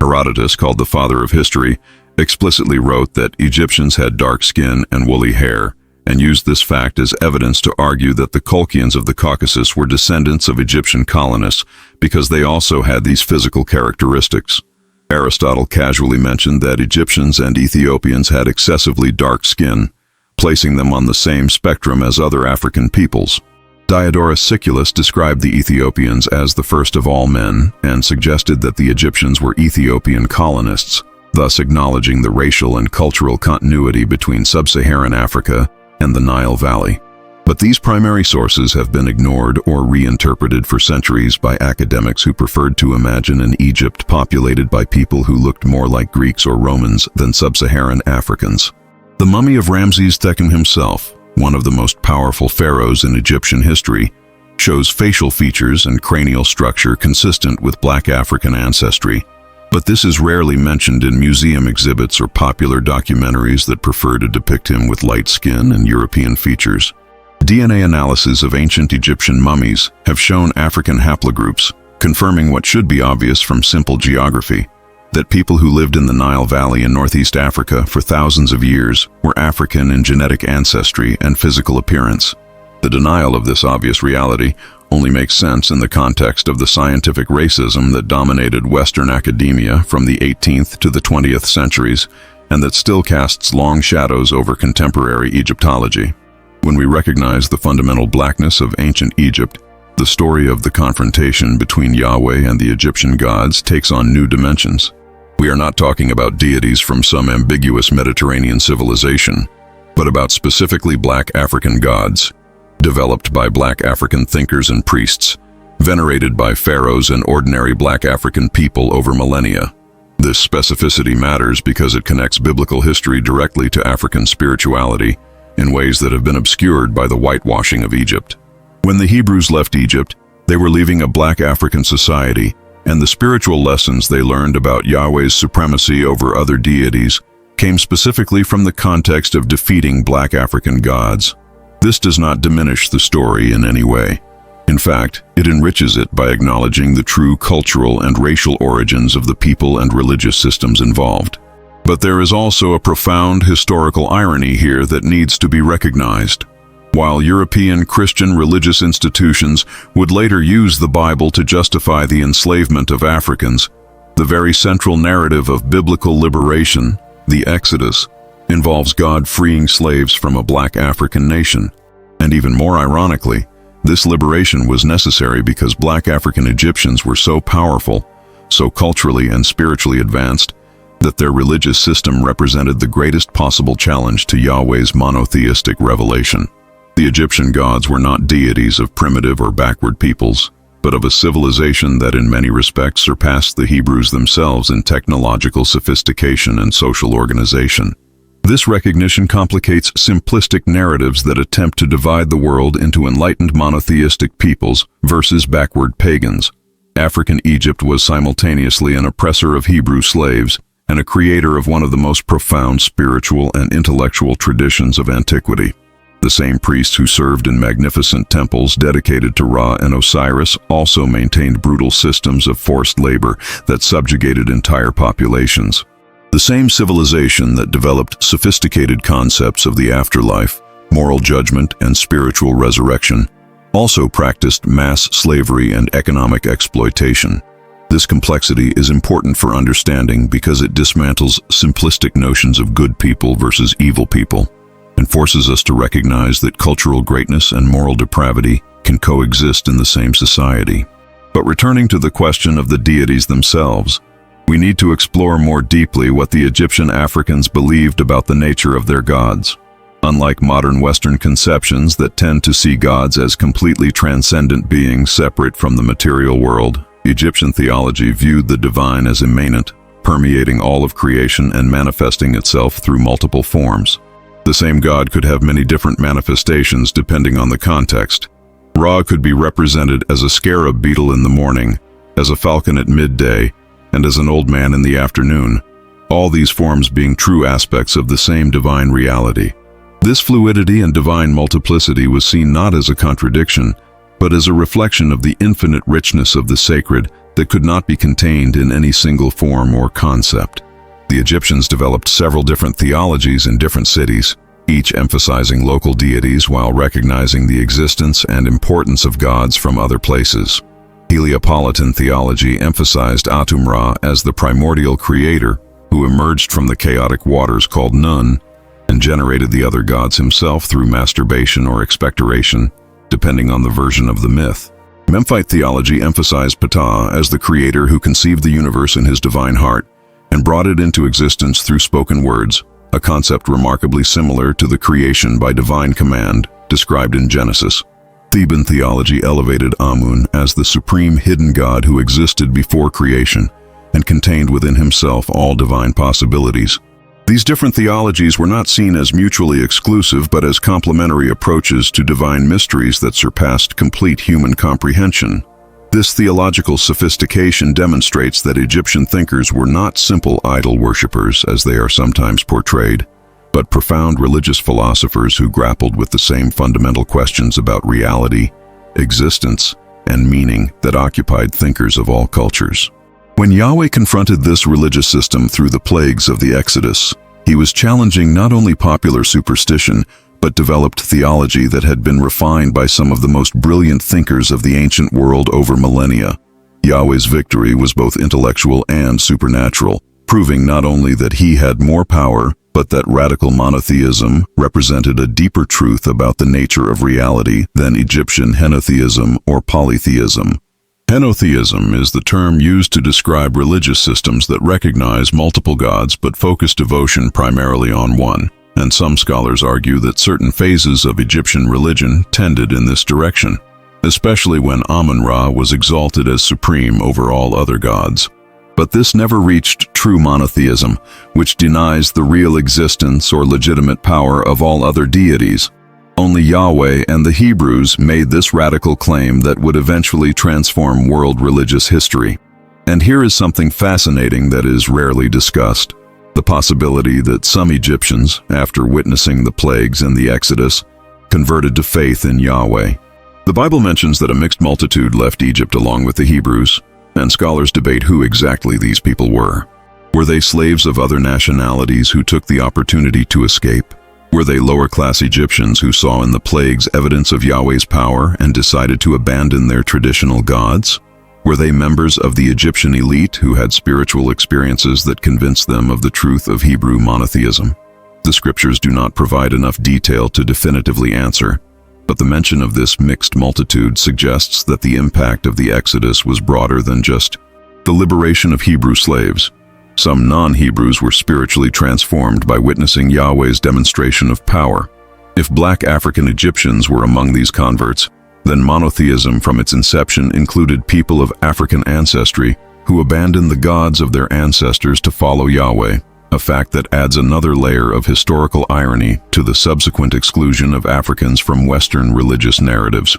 Herodotus, called the father of history, explicitly wrote that Egyptians had dark skin and woolly hair, and used this fact as evidence to argue that the Colchians of the Caucasus were descendants of Egyptian colonists because they also had these physical characteristics. Aristotle casually mentioned that Egyptians and Ethiopians had excessively dark skin, placing them on the same spectrum as other African peoples. Diodorus Siculus described the Ethiopians as the first of all men and suggested that the Egyptians were Ethiopian colonists, thus acknowledging the racial and cultural continuity between sub-Saharan Africa and the Nile Valley. But these primary sources have been ignored or reinterpreted for centuries by academics who preferred to imagine an Egypt populated by people who looked more like Greeks or Romans than sub-Saharan Africans. The mummy of Ramses Theckum himself, one of the most powerful pharaohs in Egyptian history, shows facial features and cranial structure consistent with Black African ancestry. But this is rarely mentioned in museum exhibits or popular documentaries that prefer to depict him with light skin and European features. DNA analysis of ancient Egyptian mummies have shown African haplogroups, confirming what should be obvious from simple geography, that people who lived in the Nile Valley in Northeast Africa for thousands of years were African in genetic ancestry and physical appearance. The denial of this obvious reality only makes sense in the context of the scientific racism that dominated Western academia from the 18th to the 20th centuries, and that still casts long shadows over contemporary Egyptology. When we recognize the fundamental blackness of ancient Egypt, the story of the confrontation between Yahweh and the Egyptian gods takes on new dimensions. We are not talking about deities from some ambiguous Mediterranean civilization, but about specifically Black African gods, developed by Black African thinkers and priests, venerated by pharaohs and ordinary Black African people over millennia. This specificity matters because it connects biblical history directly to African spirituality in ways that have been obscured by the whitewashing of Egypt. When the Hebrews left Egypt, they were leaving a Black African society, and the spiritual lessons they learned about Yahweh's supremacy over other deities came specifically from the context of defeating Black African gods. This does not diminish the story in any way. In fact, it enriches it by acknowledging the true cultural and racial origins of the people and religious systems involved. But there is also a profound historical irony here that needs to be recognized. While European Christian religious institutions would later use the Bible to justify the enslavement of Africans, the very central narrative of biblical liberation, the Exodus, involves God freeing slaves from a Black African nation. And even more ironically, this liberation was necessary because Black African Egyptians were so powerful, so culturally and spiritually advanced, that their religious system represented the greatest possible challenge to Yahweh's monotheistic revelation. The Egyptian gods were not deities of primitive or backward peoples, but of a civilization that in many respects surpassed the Hebrews themselves in technological sophistication and social organization. This recognition complicates simplistic narratives that attempt to divide the world into enlightened monotheistic peoples versus backward pagans. African Egypt was simultaneously an oppressor of Hebrew slaves and a creator of one of the most profound spiritual and intellectual traditions of antiquity. The same priests who served in magnificent temples dedicated to Ra and Osiris also maintained brutal systems of forced labor that subjugated entire populations. The same civilization that developed sophisticated concepts of the afterlife, moral judgment, and spiritual resurrection also practiced mass slavery and economic exploitation. This complexity is important for understanding because it dismantles simplistic notions of good people versus evil people and forces us to recognize that cultural greatness and moral depravity can coexist in the same society. But returning to the question of the deities themselves, we need to explore more deeply what the Egyptian Africans believed about the nature of their gods. Unlike modern Western conceptions that tend to see gods as completely transcendent beings separate from the material world, Egyptian theology viewed the divine as immanent, permeating all of creation and manifesting itself through multiple forms. The same god could have many different manifestations depending on the context. Ra could be represented as a scarab beetle in the morning, as a falcon at midday, and as an old man in the afternoon, all these forms being true aspects of the same divine reality. This fluidity and divine multiplicity was seen not as a contradiction, but as a reflection of the infinite richness of the sacred that could not be contained in any single form or concept. The Egyptians developed several different theologies in different cities, each emphasizing local deities while recognizing the existence and importance of gods from other places. Heliopolitan theology emphasized Atum-Ra as the primordial creator who emerged from the chaotic waters called Nun and generated the other gods himself through masturbation or expectoration, depending on the version of the myth. Memphite theology emphasized Ptah as the creator who conceived the universe in his divine heart and brought it into existence through spoken words, a concept remarkably similar to the creation by divine command described in Genesis. Theban theology elevated Amun as the supreme hidden god who existed before creation and contained within himself all divine possibilities. These different theologies were not seen as mutually exclusive but as complementary approaches to divine mysteries that surpassed complete human comprehension. This theological sophistication demonstrates that Egyptian thinkers were not simple idol worshippers as they are sometimes portrayed, but profound religious philosophers who grappled with the same fundamental questions about reality, existence, and meaning that occupied thinkers of all cultures. When Yahweh confronted this religious system through the plagues of the Exodus, he was challenging not only popular superstition, but developed theology that had been refined by some of the most brilliant thinkers of the ancient world over millennia. Yahweh's victory was both intellectual and supernatural, proving not only that he had more power, but that radical monotheism represented a deeper truth about the nature of reality than Egyptian henotheism or polytheism. Henotheism is the term used to describe religious systems that recognize multiple gods but focus devotion primarily on one, and some scholars argue that certain phases of Egyptian religion tended in this direction, especially when Amun-Ra was exalted as supreme over all other gods. But this never reached true monotheism, which denies the real existence or legitimate power of all other deities. Only Yahweh and the Hebrews made this radical claim that would eventually transform world religious history. And here is something fascinating that is rarely discussed: the possibility that some Egyptians, after witnessing the plagues in the Exodus, converted to faith in Yahweh. The Bible mentions that a mixed multitude left Egypt along with the Hebrews, and scholars debate who exactly these people were. Were they slaves of other nationalities who took the opportunity to escape? Were they lower-class Egyptians who saw in the plagues evidence of Yahweh's power and decided to abandon their traditional gods? Were they members of the Egyptian elite who had spiritual experiences that convinced them of the truth of Hebrew monotheism? The scriptures do not provide enough detail to definitively answer, but the mention of this mixed multitude suggests that the impact of the Exodus was broader than just the liberation of Hebrew slaves. Some non-Hebrews were spiritually transformed by witnessing Yahweh's demonstration of power. If black African Egyptians were among these converts, then monotheism from its inception included people of African ancestry who abandoned the gods of their ancestors to follow Yahweh, a fact that adds another layer of historical irony to the subsequent exclusion of Africans from Western religious narratives.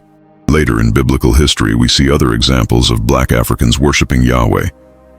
Later in biblical history, we see other examples of black Africans worshiping Yahweh,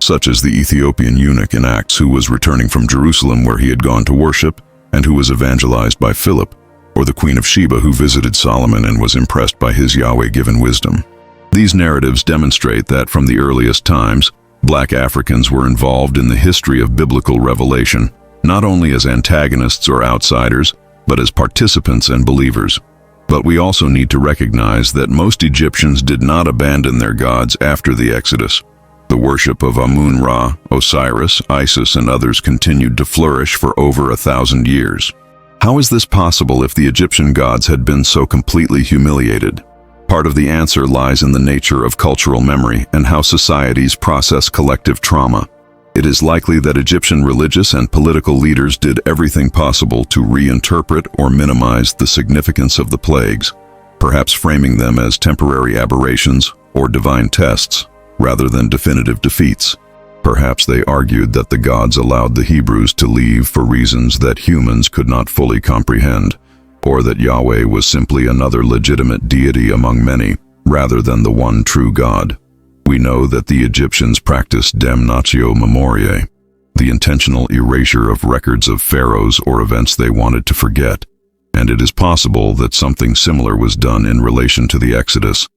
such as the Ethiopian eunuch in Acts who was returning from Jerusalem where he had gone to worship and who was evangelized by Philip, or the Queen of Sheba who visited Solomon and was impressed by his Yahweh-given wisdom. These narratives demonstrate that from the earliest times, black Africans were involved in the history of biblical revelation, not only as antagonists or outsiders, but as participants and believers. But we also need to recognize that most Egyptians did not abandon their gods after the Exodus. The worship of Amun-Ra, Osiris, Isis, and others continued to flourish for over 1,000 years. How is this possible if the Egyptian gods had been so completely humiliated? Part of the answer lies in the nature of cultural memory and how societies process collective trauma. It is likely that Egyptian religious and political leaders did everything possible to reinterpret or minimize the significance of the plagues, perhaps framing them as temporary aberrations or divine tests, rather than definitive defeats. Perhaps they argued that the gods allowed the Hebrews to leave for reasons that humans could not fully comprehend, or that Yahweh was simply another legitimate deity among many, rather than the one true God. We know that the Egyptians practiced damnatio memoriae, the intentional erasure of records of pharaohs or events they wanted to forget, and it is possible that something similar was done in relation to the Exodus,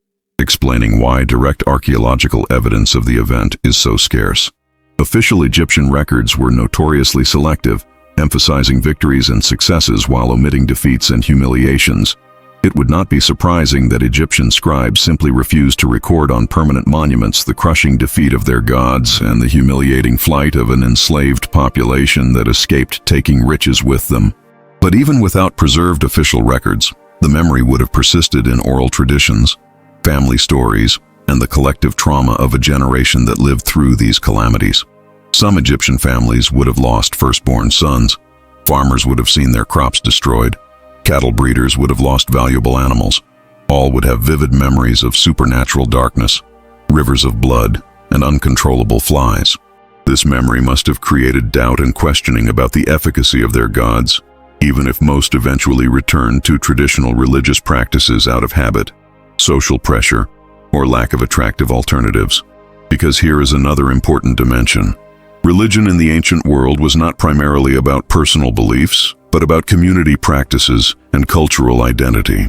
explaining why direct archaeological evidence of the event is so scarce. Official Egyptian records were notoriously selective, emphasizing victories and successes while omitting defeats and humiliations. It would not be surprising that Egyptian scribes simply refused to record on permanent monuments the crushing defeat of their gods and the humiliating flight of an enslaved population that escaped taking riches with them. But even without preserved official records, the memory would have persisted in oral traditions, family stories, and the collective trauma of a generation that lived through these calamities. Some Egyptian families would have lost firstborn sons, farmers would have seen their crops destroyed, cattle breeders would have lost valuable animals. All would have vivid memories of supernatural darkness, rivers of blood, and uncontrollable flies. This memory must have created doubt and questioning about the efficacy of their gods, even if most eventually returned to traditional religious practices out of habit, social pressure, or lack of attractive alternatives. Because here is another important dimension. Religion in the ancient world was not primarily about personal beliefs, but about community practices and cultural identity.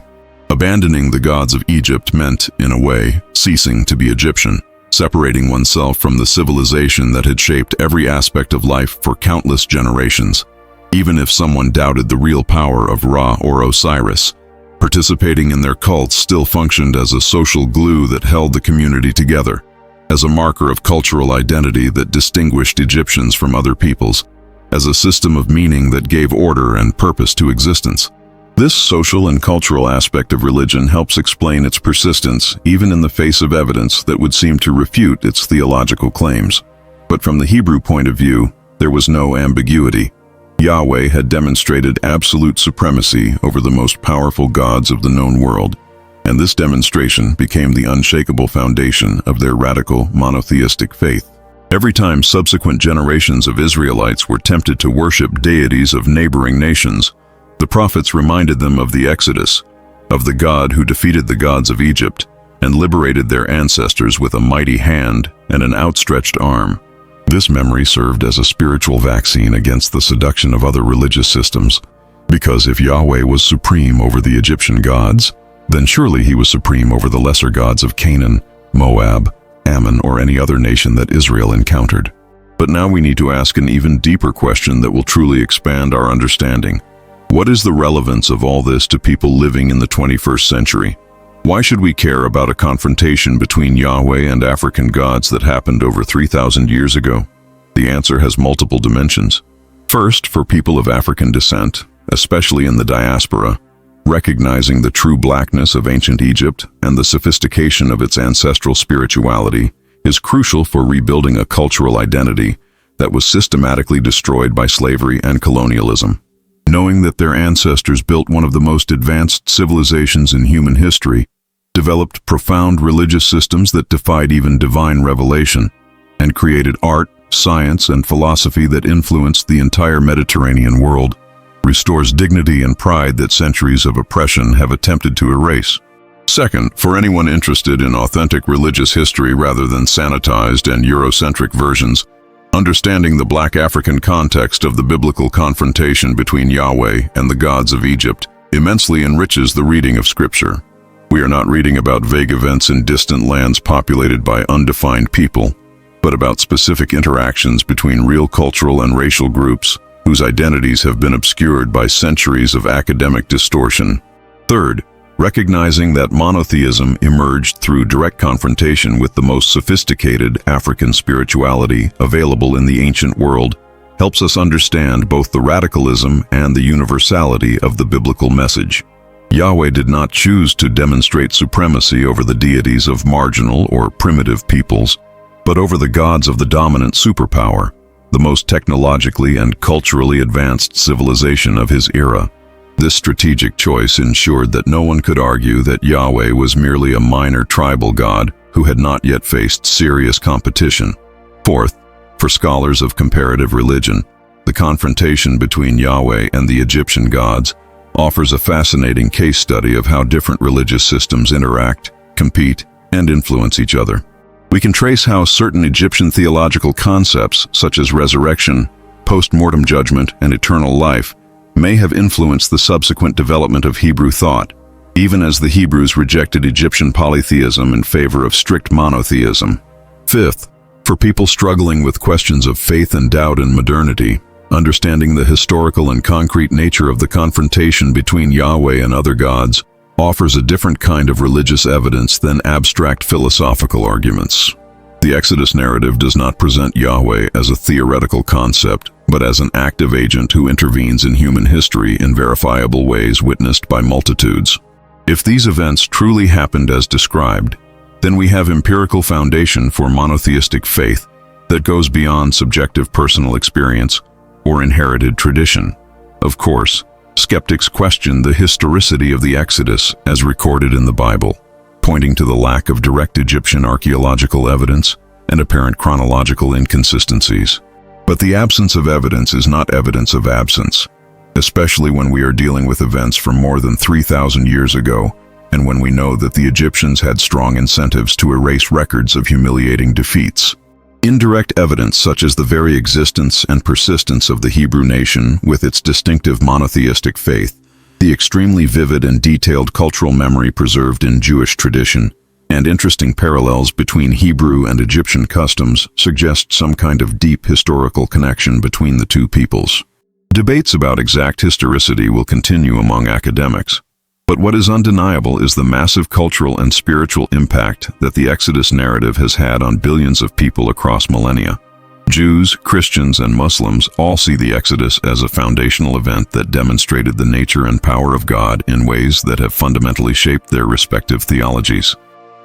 Abandoning the gods of Egypt meant, in a way, ceasing to be Egyptian, separating oneself from the civilization that had shaped every aspect of life for countless generations. Even if someone doubted the real power of Ra or Osiris, participating in their cults still functioned as a social glue that held the community together, as a marker of cultural identity that distinguished Egyptians from other peoples, as a system of meaning that gave order and purpose to existence. This social and cultural aspect of religion helps explain its persistence, even in the face of evidence that would seem to refute its theological claims. But from the Hebrew point of view, there was no ambiguity. Yahweh had demonstrated absolute supremacy over the most powerful gods of the known world, and this demonstration became the unshakable foundation of their radical monotheistic faith. Every time subsequent generations of Israelites were tempted to worship deities of neighboring nations, the prophets reminded them of the Exodus, of the God who defeated the gods of Egypt and liberated their ancestors with a mighty hand and an outstretched arm. This memory served as a spiritual vaccine against the seduction of other religious systems, because if Yahweh was supreme over the Egyptian gods, then surely he was supreme over the lesser gods of Canaan, Moab, Ammon, or any other nation that Israel encountered. But now we need to ask an even deeper question that will truly expand our understanding. What is the relevance of all this to people living in the 21st century? Why should we care about a confrontation between Yahweh and African gods that happened over 3,000 years ago? The answer has multiple dimensions. First, for people of African descent, especially in the diaspora, recognizing the true blackness of ancient Egypt and the sophistication of its ancestral spirituality is crucial for rebuilding a cultural identity that was systematically destroyed by slavery and colonialism. Knowing that their ancestors built one of the most advanced civilizations in human history, developed profound religious systems that defied even divine revelation, and created art, science, and philosophy that influenced the entire Mediterranean world, restores dignity and pride that centuries of oppression have attempted to erase. Second, for anyone interested in authentic religious history rather than sanitized and Eurocentric versions, understanding the Black African context of the biblical confrontation between Yahweh and the gods of Egypt immensely enriches the reading of Scripture. We are not reading about vague events in distant lands populated by undefined people, but about specific interactions between real cultural and racial groups whose identities have been obscured by centuries of academic distortion. Third, recognizing that monotheism emerged through direct confrontation with the most sophisticated African spirituality available in the ancient world helps us understand both the radicalism and the universality of the biblical message. Yahweh did not choose to demonstrate supremacy over the deities of marginal or primitive peoples, but over the gods of the dominant superpower, the most technologically and culturally advanced civilization of his era. This strategic choice ensured that no one could argue that Yahweh was merely a minor tribal god who had not yet faced serious competition. Fourth, for scholars of comparative religion, the confrontation between Yahweh and the Egyptian gods offers a fascinating case study of how different religious systems interact, compete, and influence each other. We can trace how certain Egyptian theological concepts, such as resurrection, post-mortem judgment, and eternal life, may have influenced the subsequent development of Hebrew thought, even as the Hebrews rejected Egyptian polytheism in favor of strict monotheism. Fifth, for people struggling with questions of faith and doubt in modernity, understanding the historical and concrete nature of the confrontation between Yahweh and other gods offers a different kind of religious evidence than abstract philosophical arguments. The Exodus narrative does not present Yahweh as a theoretical concept, but as an active agent who intervenes in human history in verifiable ways witnessed by multitudes. If these events truly happened as described, then we have empirical foundation for monotheistic faith that goes beyond subjective personal experience or inherited tradition. Of course, skeptics question the historicity of the Exodus as recorded in the Bible, pointing to the lack of direct Egyptian archaeological evidence and apparent chronological inconsistencies. But the absence of evidence is not evidence of absence, especially when we are dealing with events from more than 3,000 years ago, and when we know that the Egyptians had strong incentives to erase records of humiliating defeats. Indirect evidence such as the very existence and persistence of the Hebrew nation with its distinctive monotheistic faith, the extremely vivid and detailed cultural memory preserved in Jewish tradition, and interesting parallels between Hebrew and Egyptian customs suggest some kind of deep historical connection between the two peoples. Debates about exact historicity will continue among academics, but what is undeniable is the massive cultural and spiritual impact that the Exodus narrative has had on billions of people across millennia. Jews, Christians, and Muslims all see the Exodus as a foundational event that demonstrated the nature and power of God in ways that have fundamentally shaped their respective theologies.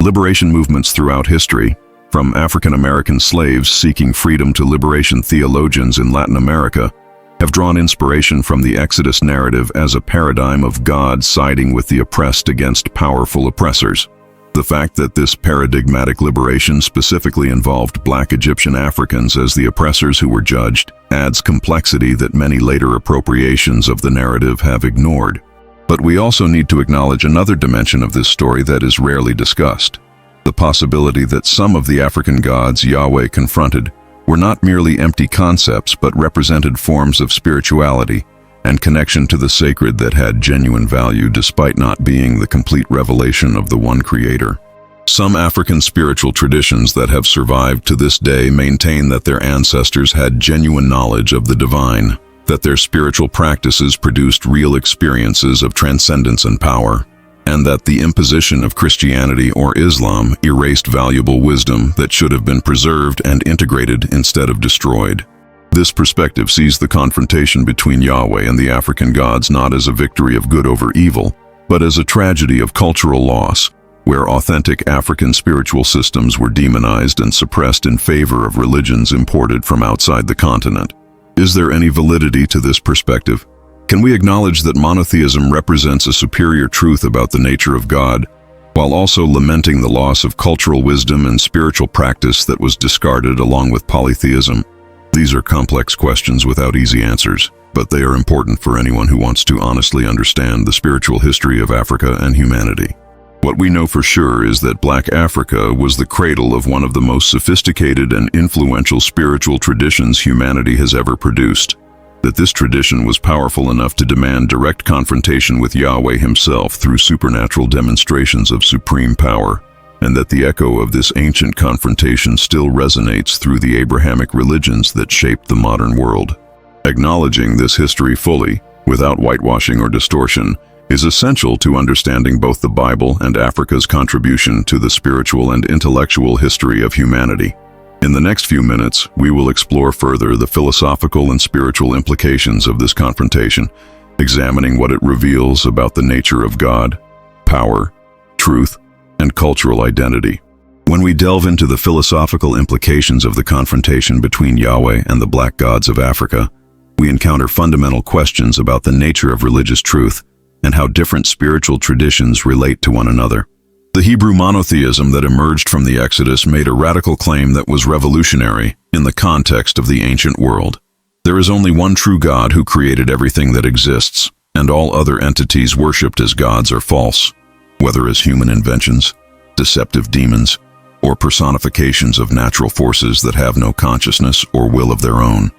Liberation movements throughout history, from African American slaves seeking freedom to liberation theologians in Latin America, have drawn inspiration from the Exodus narrative as a paradigm of God siding with the oppressed against powerful oppressors. The fact that this paradigmatic liberation specifically involved Black Egyptian Africans as the oppressors who were judged adds complexity that many later appropriations of the narrative have ignored. But we also need to acknowledge another dimension of this story that is rarely discussed: the possibility that some of the African gods Yahweh confronted were not merely empty concepts but represented forms of spirituality and connection to the sacred that had genuine value despite not being the complete revelation of the one Creator. Some African spiritual traditions that have survived to this day maintain that their ancestors had genuine knowledge of the divine, that their spiritual practices produced real experiences of transcendence and power, and that the imposition of Christianity or Islam erased valuable wisdom that should have been preserved and integrated instead of destroyed. This perspective sees the confrontation between Yahweh and the African gods not as a victory of good over evil, but as a tragedy of cultural loss, where authentic African spiritual systems were demonized and suppressed in favor of religions imported from outside the continent. Is there any validity to this perspective? Can we acknowledge that monotheism represents a superior truth about the nature of God, while also lamenting the loss of cultural wisdom and spiritual practice that was discarded along with polytheism? These are complex questions without easy answers, but they are important for anyone who wants to honestly understand the spiritual history of Africa and humanity. What we know for sure is that Black Africa was the cradle of one of the most sophisticated and influential spiritual traditions humanity has ever produced. That this tradition was powerful enough to demand direct confrontation with Yahweh himself through supernatural demonstrations of supreme power, and that the echo of this ancient confrontation still resonates through the Abrahamic religions that shaped the modern world. Acknowledging this history fully, without whitewashing or distortion, is essential to understanding both the Bible and Africa's contribution to the spiritual and intellectual history of humanity. In the next few minutes, we will explore further the philosophical and spiritual implications of this confrontation, examining what it reveals about the nature of God, power, truth, and cultural identity. When we delve into the philosophical implications of the confrontation between Yahweh and the Black gods of Africa, we encounter fundamental questions about the nature of religious truth and how different spiritual traditions relate to one another. The Hebrew monotheism that emerged from the Exodus made a radical claim that was revolutionary in the context of the ancient world. There is only one true God who created everything that exists, and all other entities worshipped as gods are false, whether as human inventions, deceptive demons, or personifications of natural forces that have no consciousness or will of their own.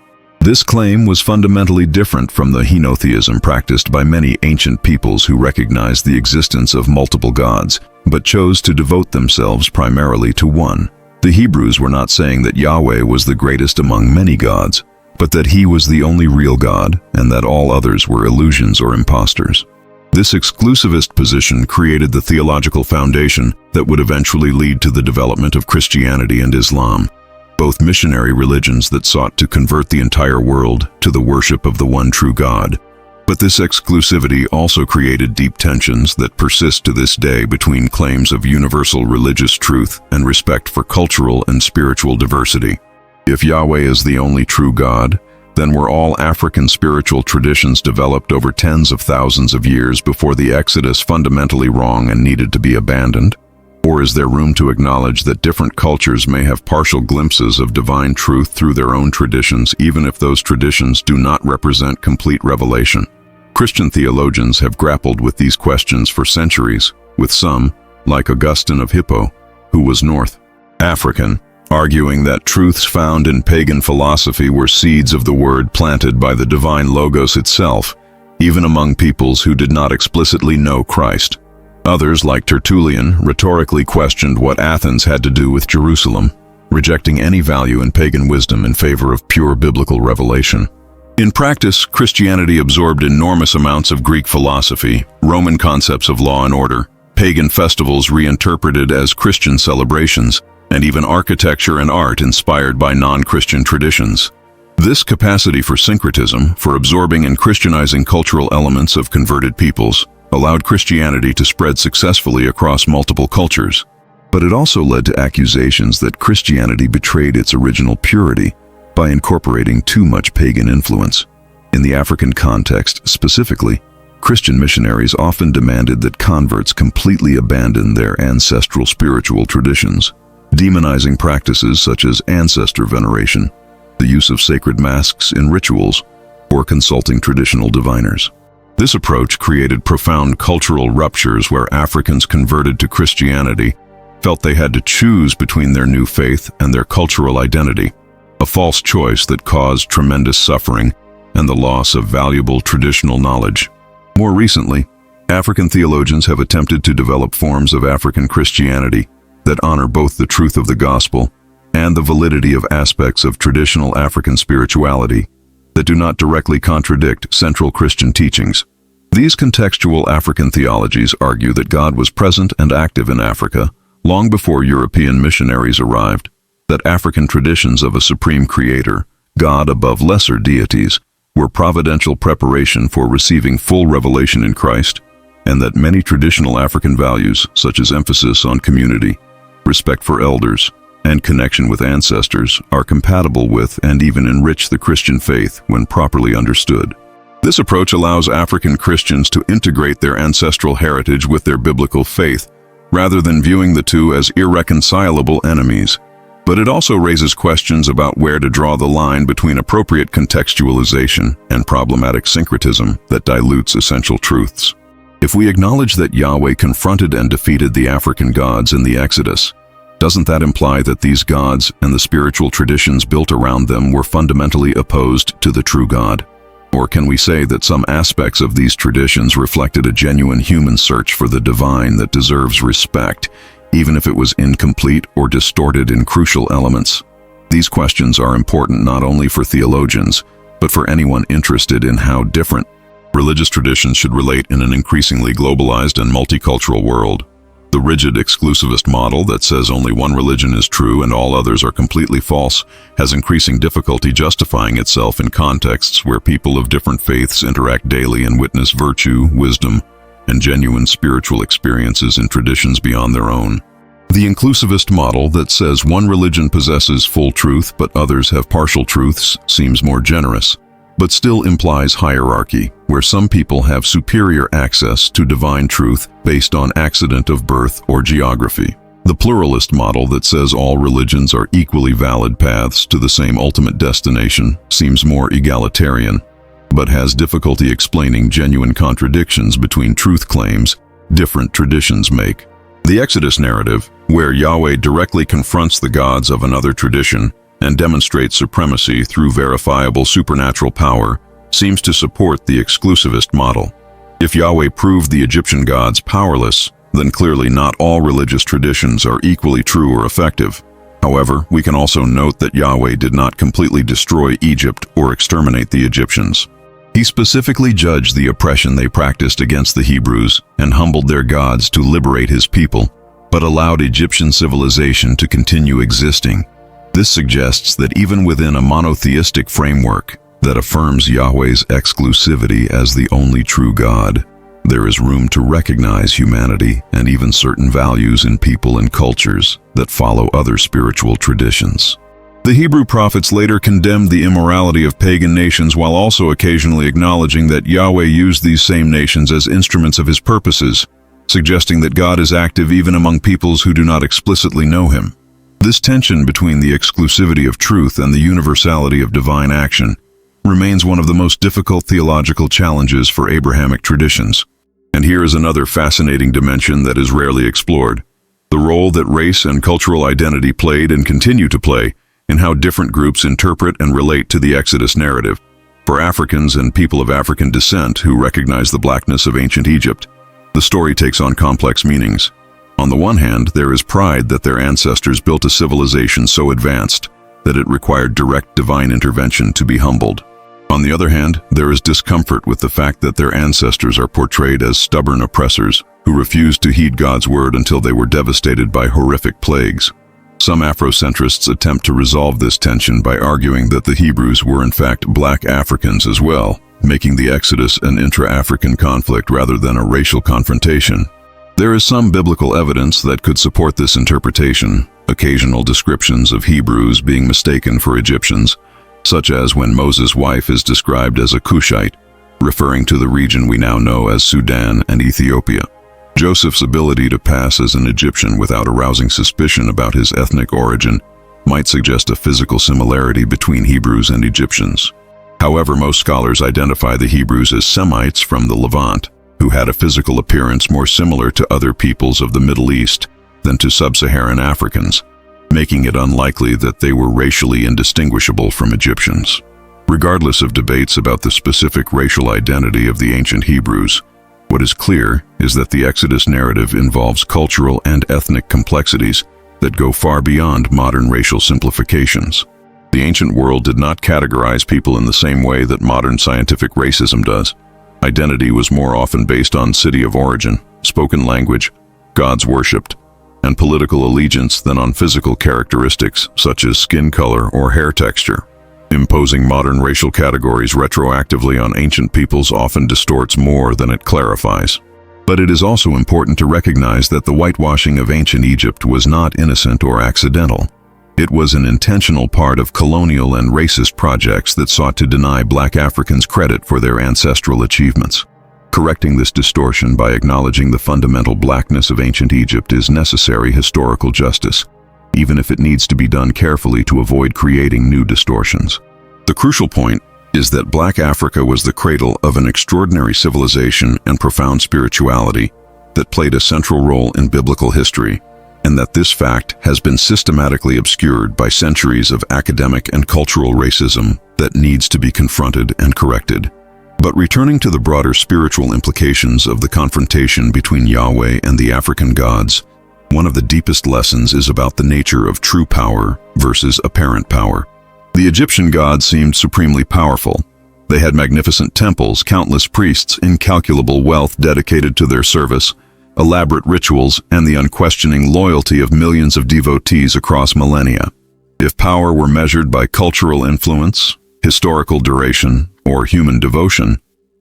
This claim was fundamentally different from the henotheism practiced by many ancient peoples who recognized the existence of multiple gods, but chose to devote themselves primarily to one. The Hebrews were not saying that Yahweh was the greatest among many gods, but that he was the only real God and that all others were illusions or impostors. This exclusivist position created the theological foundation that would eventually lead to the development of Christianity and Islam, both missionary religions that sought to convert the entire world to the worship of the one true God. But this exclusivity also created deep tensions that persist to this day between claims of universal religious truth and respect for cultural and spiritual diversity. If Yahweh is the only true God, then were all African spiritual traditions developed over tens of thousands of years before the Exodus fundamentally wrong and needed to be abandoned? Or is there room to acknowledge that different cultures may have partial glimpses of divine truth through their own traditions, even if those traditions do not represent complete revelation? Christian theologians have grappled with these questions for centuries, with some, like Augustine of Hippo, who was North African, arguing that truths found in pagan philosophy were seeds of the word planted by the divine Logos itself, even among peoples who did not explicitly know Christ. Others, like Tertullian, rhetorically questioned what Athens had to do with Jerusalem, rejecting any value in pagan wisdom in favor of pure biblical revelation. In practice, Christianity absorbed enormous amounts of Greek philosophy, Roman concepts of law and order, pagan festivals reinterpreted as Christian celebrations, and even architecture and art inspired by non-Christian traditions. This capacity for syncretism, for absorbing and Christianizing cultural elements of converted peoples, allowed Christianity to spread successfully across multiple cultures. But it also led to accusations that Christianity betrayed its original purity by incorporating too much pagan influence. In the African context specifically, Christian missionaries often demanded that converts completely abandon their ancestral spiritual traditions, demonizing practices such as ancestor veneration, the use of sacred masks in rituals, or consulting traditional diviners. This approach created profound cultural ruptures where Africans converted to Christianity felt they had to choose between their new faith and their cultural identity, a false choice that caused tremendous suffering and the loss of valuable traditional knowledge. More recently, African theologians have attempted to develop forms of African Christianity that honor both the truth of the gospel and the validity of aspects of traditional African spirituality that do not directly contradict central Christian teachings. These contextual African theologies argue that God was present and active in Africa long before European missionaries arrived, that African traditions of a supreme creator, God above lesser deities, were providential preparation for receiving full revelation in Christ, and that many traditional African values, such as emphasis on community, respect for elders, and connection with ancestors, are compatible with and even enrich the Christian faith when properly understood. This approach allows African Christians to integrate their ancestral heritage with their biblical faith, rather than viewing the two as irreconcilable enemies. But it also raises questions about where to draw the line between appropriate contextualization and problematic syncretism that dilutes essential truths. If we acknowledge that Yahweh confronted and defeated the African gods in the Exodus, doesn't that imply that these gods and the spiritual traditions built around them were fundamentally opposed to the true God? Or can we say that some aspects of these traditions reflected a genuine human search for the divine that deserves respect, even if it was incomplete or distorted in crucial elements? These questions are important not only for theologians, but for anyone interested in how different religious traditions should relate in an increasingly globalized and multicultural world. The rigid exclusivist model that says only one religion is true and all others are completely false has increasing difficulty justifying itself in contexts where people of different faiths interact daily and witness virtue, wisdom, and genuine spiritual experiences in traditions beyond their own. The inclusivist model that says one religion possesses full truth but others have partial truths seems more generous, but still implies hierarchy, where some people have superior access to divine truth based on accident of birth or geography. The pluralist model that says all religions are equally valid paths to the same ultimate destination seems more egalitarian, but has difficulty explaining genuine contradictions between truth claims different traditions make. The Exodus narrative, where Yahweh directly confronts the gods of another tradition and demonstrates supremacy through verifiable supernatural power, seems to support the exclusivist model. If Yahweh proved the Egyptian gods powerless, then clearly not all religious traditions are equally true or effective. However, we can also note that Yahweh did not completely destroy Egypt or exterminate the Egyptians. He specifically judged the oppression they practiced against the Hebrews and humbled their gods to liberate his people, but allowed Egyptian civilization to continue existing. This suggests that even within a monotheistic framework that affirms Yahweh's exclusivity as the only true God, there is room to recognize humanity and even certain values in people and cultures that follow other spiritual traditions. The Hebrew prophets later condemned the immorality of pagan nations while also occasionally acknowledging that Yahweh used these same nations as instruments of his purposes, suggesting that God is active even among peoples who do not explicitly know him. This tension between the exclusivity of truth and the universality of divine action remains one of the most difficult theological challenges for Abrahamic traditions. And here is another fascinating dimension that is rarely explored: the role that race and cultural identity played and continue to play in how different groups interpret and relate to the Exodus narrative. For Africans and people of African descent who recognize the blackness of ancient Egypt, the story takes on complex meanings. On the one hand, there is pride that their ancestors built a civilization so advanced that it required direct divine intervention to be humbled. On the other hand, there is discomfort with the fact that their ancestors are portrayed as stubborn oppressors who refused to heed God's word until they were devastated by horrific plagues. Some Afrocentrists attempt to resolve this tension by arguing that the Hebrews were in fact black Africans as well, making the Exodus an intra-African conflict rather than a racial confrontation. There is some biblical evidence that could support this interpretation, occasional descriptions of Hebrews being mistaken for Egyptians, such as when Moses' wife is described as a Cushite, referring to the region we now know as Sudan and Ethiopia. Joseph's ability to pass as an Egyptian without arousing suspicion about his ethnic origin might suggest a physical similarity between Hebrews and Egyptians. However, most scholars identify the Hebrews as Semites from the Levant, who had a physical appearance more similar to other peoples of the Middle East than to sub-Saharan Africans, making it unlikely that they were racially indistinguishable from Egyptians. Regardless of debates about the specific racial identity of the ancient Hebrews, what is clear is that the Exodus narrative involves cultural and ethnic complexities that go far beyond modern racial simplifications. The ancient world did not categorize people in the same way that modern scientific racism does. Identity was more often based on city of origin, spoken language, gods worshipped, and political allegiance than on physical characteristics such as skin color or hair texture. Imposing modern racial categories retroactively on ancient peoples often distorts more than it clarifies. But it is also important to recognize that the whitewashing of ancient Egypt was not innocent or accidental. It was an intentional part of colonial and racist projects that sought to deny black Africans credit for their ancestral achievements. Correcting this distortion by acknowledging the fundamental blackness of ancient Egypt is necessary historical justice, even if it needs to be done carefully to avoid creating new distortions. The crucial point is that Black Africa was the cradle of an extraordinary civilization and profound spirituality that played a central role in biblical history, and that this fact has been systematically obscured by centuries of academic and cultural racism that needs to be confronted and corrected. But returning to the broader spiritual implications of the confrontation between Yahweh and the African gods, one of the deepest lessons is about the nature of true power versus apparent power. The Egyptian gods seemed supremely powerful. They had magnificent temples, countless priests, incalculable wealth dedicated to their service, elaborate rituals, and the unquestioning loyalty of millions of devotees across millennia. If power were measured by cultural influence, historical duration, or human devotion,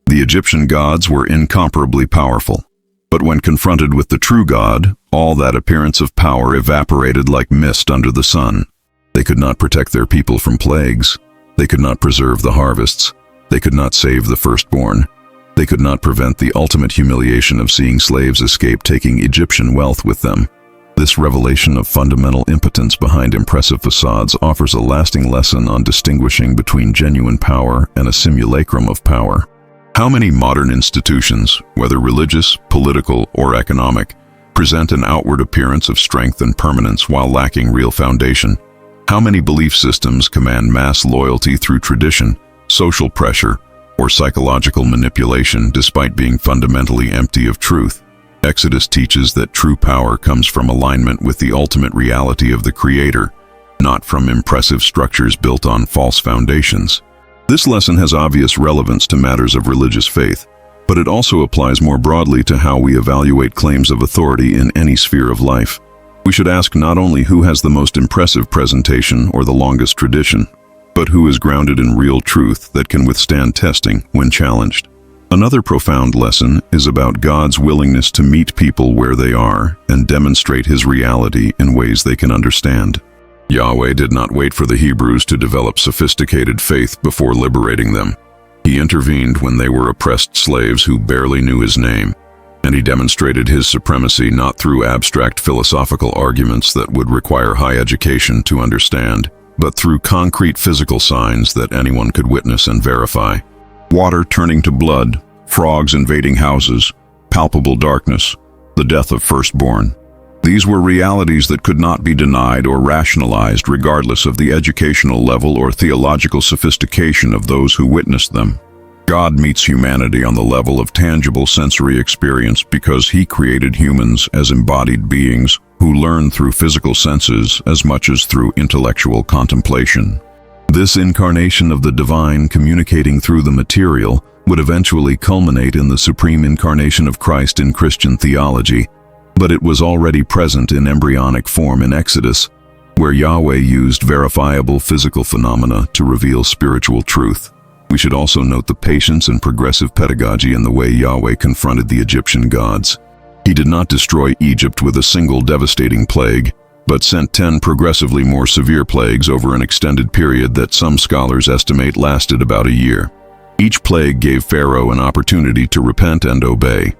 the Egyptian gods were incomparably powerful. But when confronted with the true God, all that appearance of power evaporated like mist under the sun. They could not protect their people from plagues. They could not preserve the harvests. They could not save the firstborn. They could not prevent the ultimate humiliation of seeing slaves escape taking Egyptian wealth with them. This revelation of fundamental impotence behind impressive facades offers a lasting lesson on distinguishing between genuine power and a simulacrum of power. How many modern institutions, whether religious, political, or economic, present an outward appearance of strength and permanence while lacking real foundation? How many belief systems command mass loyalty through tradition, social pressure, or psychological manipulation despite being fundamentally empty of truth? Exodus teaches that true power comes from alignment with the ultimate reality of the Creator, not from impressive structures built on false foundations. This lesson has obvious relevance to matters of religious faith, but it also applies more broadly to how we evaluate claims of authority in any sphere of life. We should ask not only who has the most impressive presentation or the longest tradition, but who is grounded in real truth that can withstand testing when challenged. Another profound lesson is about God's willingness to meet people where they are and demonstrate His reality in ways they can understand. Yahweh did not wait for the Hebrews to develop sophisticated faith before liberating them. He intervened when they were oppressed slaves who barely knew His name, and He demonstrated His supremacy not through abstract philosophical arguments that would require high education to understand, but through concrete physical signs that anyone could witness and verify. Water turning to blood, frogs invading houses, palpable darkness, the death of firstborn. These were realities that could not be denied or rationalized regardless of the educational level or theological sophistication of those who witnessed them. God meets humanity on the level of tangible sensory experience because He created humans as embodied beings who learn through physical senses as much as through intellectual contemplation. This incarnation of the divine communicating through the material would eventually culminate in the supreme incarnation of Christ in Christian theology, but it was already present in embryonic form in Exodus, where Yahweh used verifiable physical phenomena to reveal spiritual truth. We should also note the patience and progressive pedagogy in the way Yahweh confronted the Egyptian gods. He did not destroy Egypt with a single devastating plague, but sent 10 progressively more severe plagues over an extended period that some scholars estimate lasted about a year. Each plague gave Pharaoh an opportunity to repent and obey.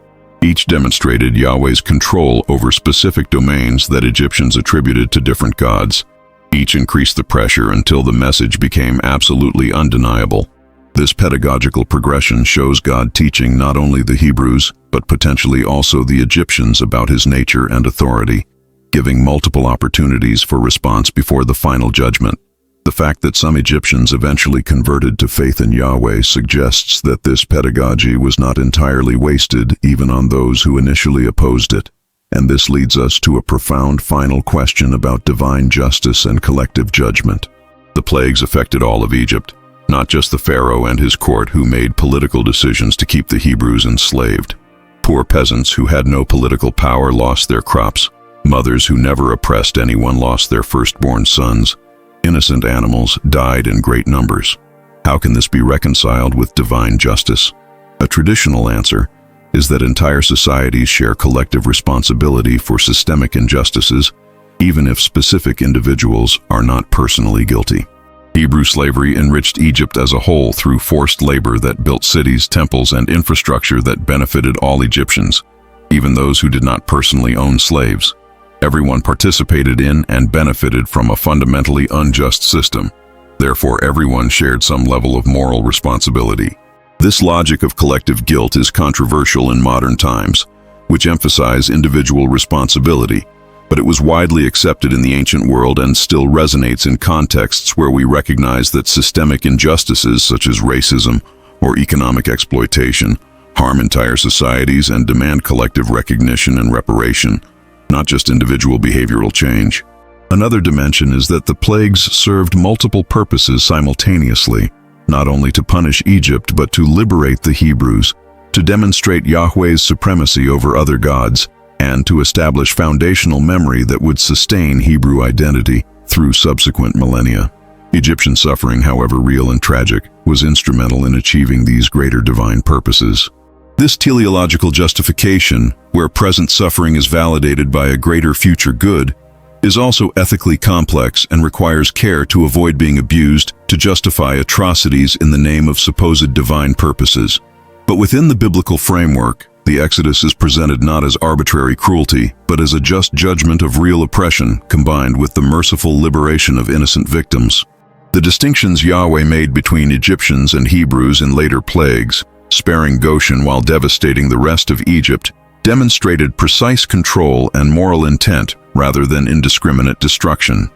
Each demonstrated Yahweh's control over specific domains that Egyptians attributed to different gods. Each increased the pressure until the message became absolutely undeniable. This pedagogical progression shows God teaching not only the Hebrews, but potentially also the Egyptians about his nature and authority, giving multiple opportunities for response before the final judgment. The fact that some Egyptians eventually converted to faith in Yahweh suggests that this pedagogy was not entirely wasted even on those who initially opposed it. And this leads us to a profound final question about divine justice and collective judgment. The plagues affected all of Egypt, not just the Pharaoh and his court who made political decisions to keep the Hebrews enslaved. Poor peasants who had no political power lost their crops. Mothers who never oppressed anyone lost their firstborn sons. Innocent animals died in great numbers. How can this be reconciled with divine justice? A traditional answer is that entire societies share collective responsibility for systemic injustices, even if specific individuals are not personally guilty. Hebrew slavery enriched Egypt as a whole through forced labor that built cities, temples, and infrastructure that benefited all Egyptians, even those who did not personally own slaves. Everyone participated in and benefited from a fundamentally unjust system. Therefore, everyone shared some level of moral responsibility. This logic of collective guilt is controversial in modern times, which emphasize individual responsibility, but it was widely accepted in the ancient world and still resonates in contexts where we recognize that systemic injustices such as racism or economic exploitation harm entire societies and demand collective recognition and reparation, not just individual behavioral change. Another dimension is that the plagues served multiple purposes simultaneously, not only to punish Egypt but to liberate the Hebrews, to demonstrate Yahweh's supremacy over other gods, and to establish foundational memory that would sustain Hebrew identity through subsequent millennia. Egyptian suffering, however real and tragic, was instrumental in achieving these greater divine purposes. This teleological justification, where present suffering is validated by a greater future good, is also ethically complex and requires care to avoid being abused to justify atrocities in the name of supposed divine purposes. But within the biblical framework, the Exodus is presented not as arbitrary cruelty, but as a just judgment of real oppression combined with the merciful liberation of innocent victims. The distinctions Yahweh made between Egyptians and Hebrews in later plagues, sparing Goshen while devastating the rest of Egypt, demonstrated precise control and moral intent rather than indiscriminate destruction.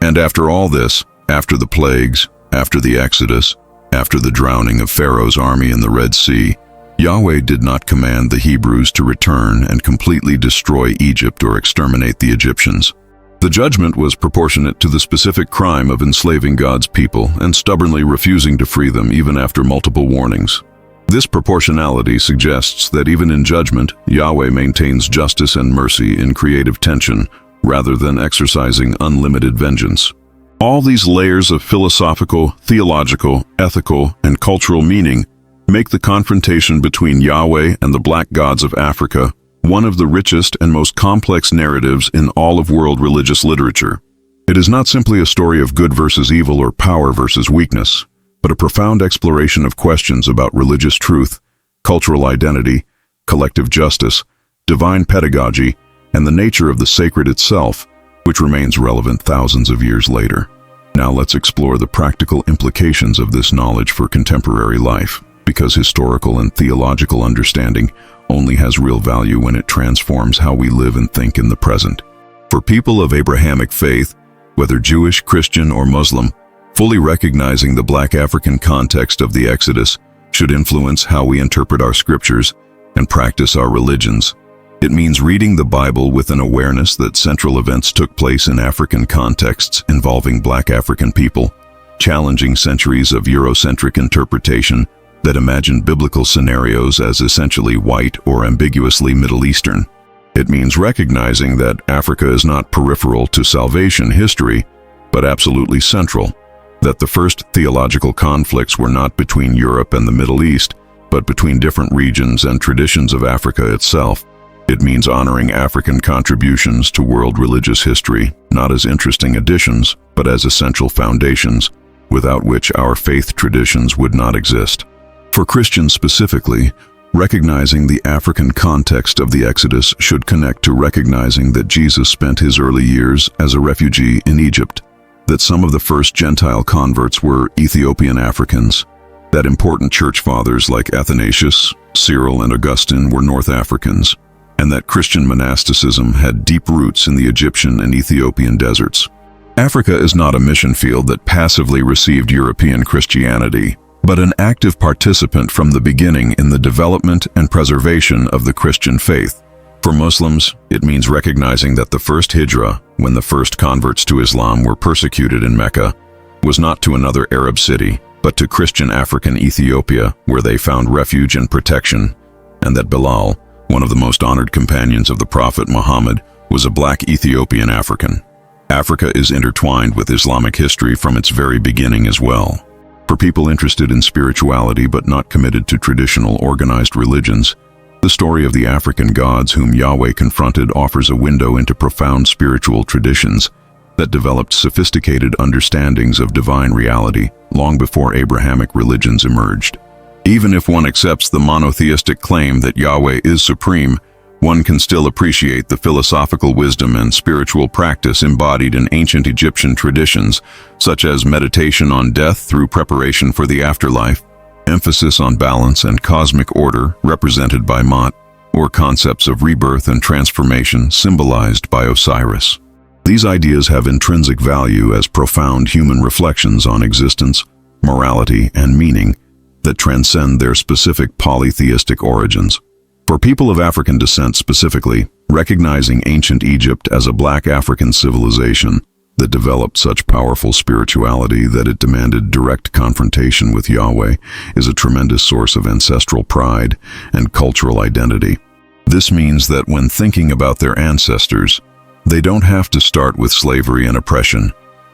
And after all this, after the plagues, after the Exodus, after the drowning of Pharaoh's army in the Red Sea, Yahweh did not command the Hebrews to return and completely destroy Egypt or exterminate the Egyptians. The judgment was proportionate to the specific crime of enslaving God's people and stubbornly refusing to free them even after multiple warnings. This proportionality suggests that even in judgment, Yahweh maintains justice and mercy in creative tension rather than exercising unlimited vengeance. All these layers of philosophical, theological, ethical, and cultural meaning make the confrontation between Yahweh and the black gods of Africa one of the richest and most complex narratives in all of world religious literature. It is not simply a story of good versus evil or power versus weakness, but a profound exploration of questions about religious truth, cultural identity, collective justice, divine pedagogy, and the nature of the sacred itself, which remains relevant thousands of years later. Now let's explore the practical implications of this knowledge for contemporary life, because historical and theological understanding only has real value when it transforms how we live and think in the present. For people of Abrahamic faith, whether Jewish, Christian, or Muslim, fully recognizing the Black African context of the Exodus should influence how we interpret our scriptures and practice our religions. It means reading the Bible with an awareness that central events took place in African contexts involving Black African people, challenging centuries of Eurocentric interpretation that imagined biblical scenarios as essentially white or ambiguously Middle Eastern. It means recognizing that Africa is not peripheral to salvation history, but absolutely central, that the first theological conflicts were not between Europe and the Middle East, but between different regions and traditions of Africa itself. It means honoring African contributions to world religious history, not as interesting additions, but as essential foundations, without which our faith traditions would not exist. For Christians specifically, recognizing the African context of the Exodus should connect to recognizing that Jesus spent his early years as a refugee in Egypt, that some of the first Gentile converts were Ethiopian Africans, that important church fathers like Athanasius, Cyril, and Augustine were North Africans, and that Christian monasticism had deep roots in the Egyptian and Ethiopian deserts. Africa is not a mission field that passively received European Christianity, but an active participant from the beginning in the development and preservation of the Christian faith. For Muslims, it means recognizing that the first hijrah, when the first converts to Islam were persecuted in Mecca, was not to another Arab city, but to Christian African Ethiopia, where they found refuge and protection, and that Bilal, one of the most honored companions of the Prophet Muhammad, was a black Ethiopian African. Africa is intertwined with Islamic history from its very beginning as well. For people interested in spirituality but not committed to traditional organized religions, the story of the African gods whom Yahweh confronted offers a window into profound spiritual traditions that developed sophisticated understandings of divine reality long before Abrahamic religions emerged. Even if one accepts the monotheistic claim that Yahweh is supreme, one can still appreciate the philosophical wisdom and spiritual practice embodied in ancient Egyptian traditions, such as meditation on death through preparation for the afterlife, emphasis on balance and cosmic order represented by Mot, or concepts of rebirth and transformation symbolized by Osiris. These ideas have intrinsic value as profound human reflections on existence, morality, and meaning that transcend their specific polytheistic origins. For people of African descent specifically, recognizing ancient Egypt as a black African civilization that developed such powerful spirituality that it demanded direct confrontation with Yahweh is a tremendous source of ancestral pride and cultural identity. This means that when thinking about their ancestors, they don't have to start with slavery and oppression,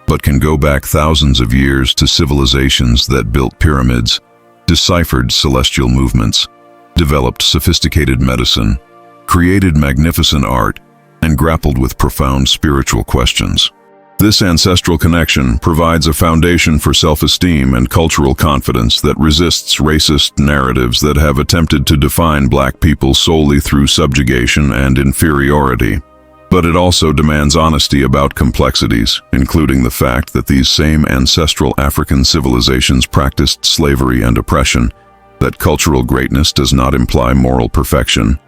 but can go back thousands of years to civilizations that built pyramids, deciphered celestial movements, developed sophisticated medicine, created magnificent art, and grappled with profound spiritual questions. This ancestral connection provides a foundation for self-esteem and cultural confidence that resists racist narratives that have attempted to define black people solely through subjugation and inferiority. But it also demands honesty about complexities, including the fact that these same ancestral African civilizations practiced slavery and oppression, that cultural greatness does not imply moral perfection,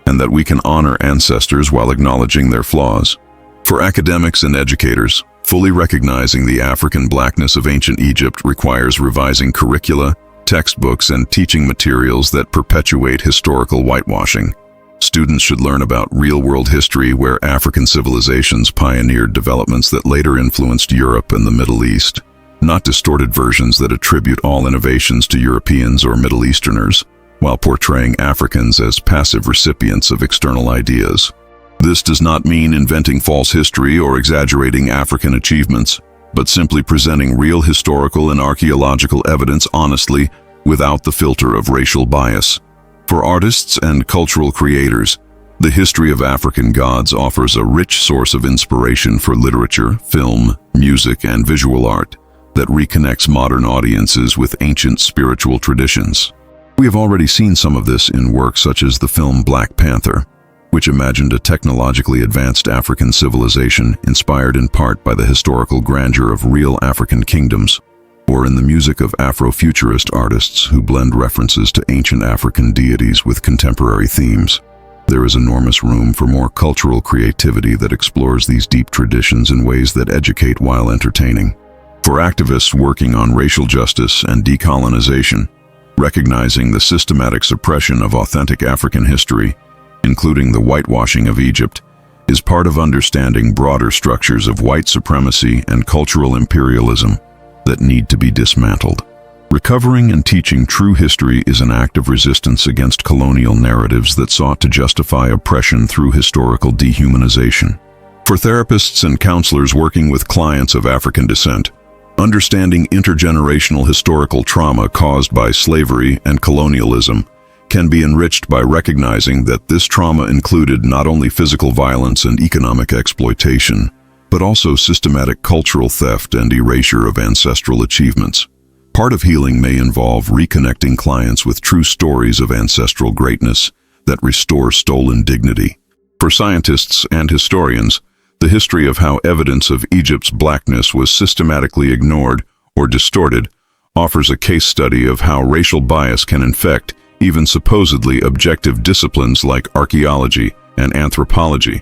and that we can honor ancestors while acknowledging their flaws. For academics and educators, fully recognizing the African blackness of ancient Egypt requires revising curricula, textbooks, and teaching materials that perpetuate historical whitewashing. Students should learn about real-world history where African civilizations pioneered developments that later influenced Europe and the Middle East, not distorted versions that attribute all innovations to Europeans or Middle Easterners, while portraying Africans as passive recipients of external ideas. This does not mean inventing false history or exaggerating African achievements, but simply presenting real historical and archaeological evidence honestly, without the filter of racial bias. For artists and cultural creators, the history of African gods offers a rich source of inspiration for literature, film, music, and visual art that reconnects modern audiences with ancient spiritual traditions. We have already seen some of this in works such as the film Black Panther, which imagined a technologically advanced African civilization inspired in part by the historical grandeur of real African kingdoms, or in the music of Afrofuturist artists who blend references to ancient African deities with contemporary themes. There is enormous room for more cultural creativity that explores these deep traditions in ways that educate while entertaining. For activists working on racial justice and decolonization, recognizing the systematic suppression of authentic African history, including the whitewashing of Egypt, is part of understanding broader structures of white supremacy and cultural imperialism that need to be dismantled. Recovering and teaching true history is an act of resistance against colonial narratives that sought to justify oppression through historical dehumanization. For therapists and counselors working with clients of African descent, understanding intergenerational historical trauma caused by slavery and colonialism can be enriched by recognizing that this trauma included not only physical violence and economic exploitation, but also systematic cultural theft and erasure of ancestral achievements. Part of healing may involve reconnecting clients with true stories of ancestral greatness that restore stolen dignity. For scientists and historians, the history of how evidence of Egypt's blackness was systematically ignored or distorted offers a case study of how racial bias can infect even supposedly objective disciplines like archaeology and anthropology.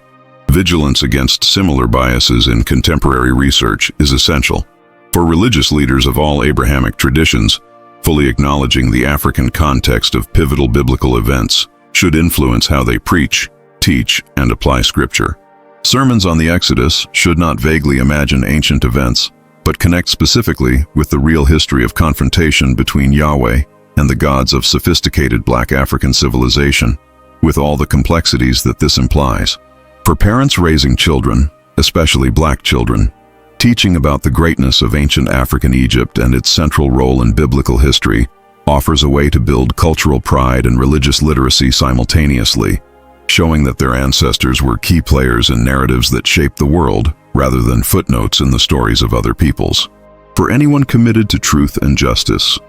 Vigilance against similar biases in contemporary research is essential. For religious leaders of all Abrahamic traditions, fully acknowledging the African context of pivotal biblical events should influence how they preach, teach, and apply scripture. Sermons on the Exodus should not vaguely imagine ancient events, but connect specifically with the real history of confrontation between Yahweh and the gods of sophisticated Black African civilization, with all the complexities that this implies. For parents raising children, especially Black children, teaching about the greatness of ancient African Egypt and its central role in biblical history offers a way to build cultural pride and religious literacy simultaneously, showing that their ancestors were key players in narratives that shaped the world rather than footnotes in the stories of other peoples. For anyone committed to truth and justice,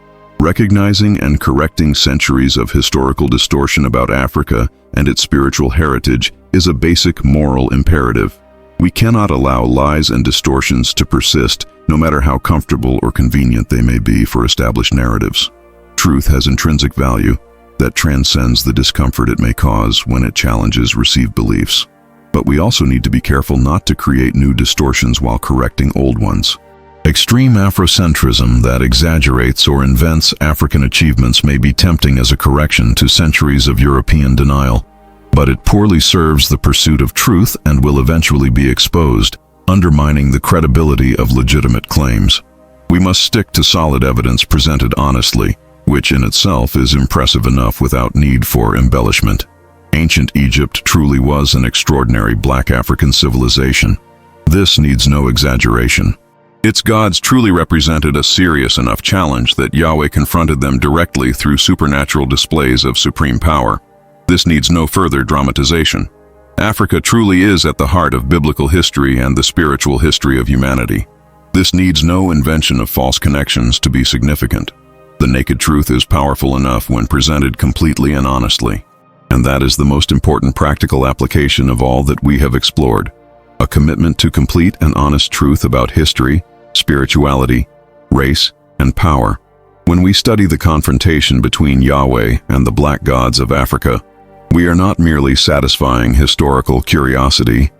recognizing and correcting centuries of historical distortion about Africa and its spiritual heritage is a basic moral imperative. We cannot allow lies and distortions to persist, no matter how comfortable or convenient they may be for established narratives. Truth has intrinsic value that transcends the discomfort it may cause when it challenges received beliefs. But we also need to be careful not to create new distortions while correcting old ones. Extreme Afrocentrism that exaggerates or invents African achievements may be tempting as a correction to centuries of European denial, but it poorly serves the pursuit of truth and will eventually be exposed, undermining the credibility of legitimate claims. We must stick to solid evidence presented honestly, which in itself is impressive enough without need for embellishment. Ancient Egypt truly was an extraordinary Black African civilization. This needs no exaggeration. Its gods truly represented a serious enough challenge that Yahweh confronted them directly through supernatural displays of supreme power. This needs no further dramatization. Africa truly is at the heart of biblical history and the spiritual history of humanity. This needs no invention of false connections to be significant. The naked truth is powerful enough when presented completely and honestly. And that is the most important practical application of all that we have explored. A commitment to complete and honest truth about history, spirituality, race, and power. When we study the confrontation between Yahweh and the Black gods of Africa, we are not merely satisfying historical curiosity,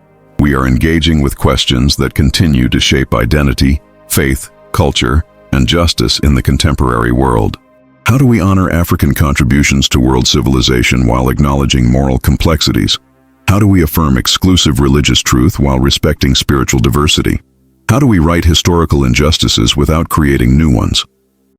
we are engaging with questions that continue to shape identity, faith, culture, and justice in the contemporary world. How do we honor African contributions to world civilization while acknowledging moral complexities? How do we affirm exclusive religious truth while respecting spiritual diversity? How do we right historical injustices without creating new ones?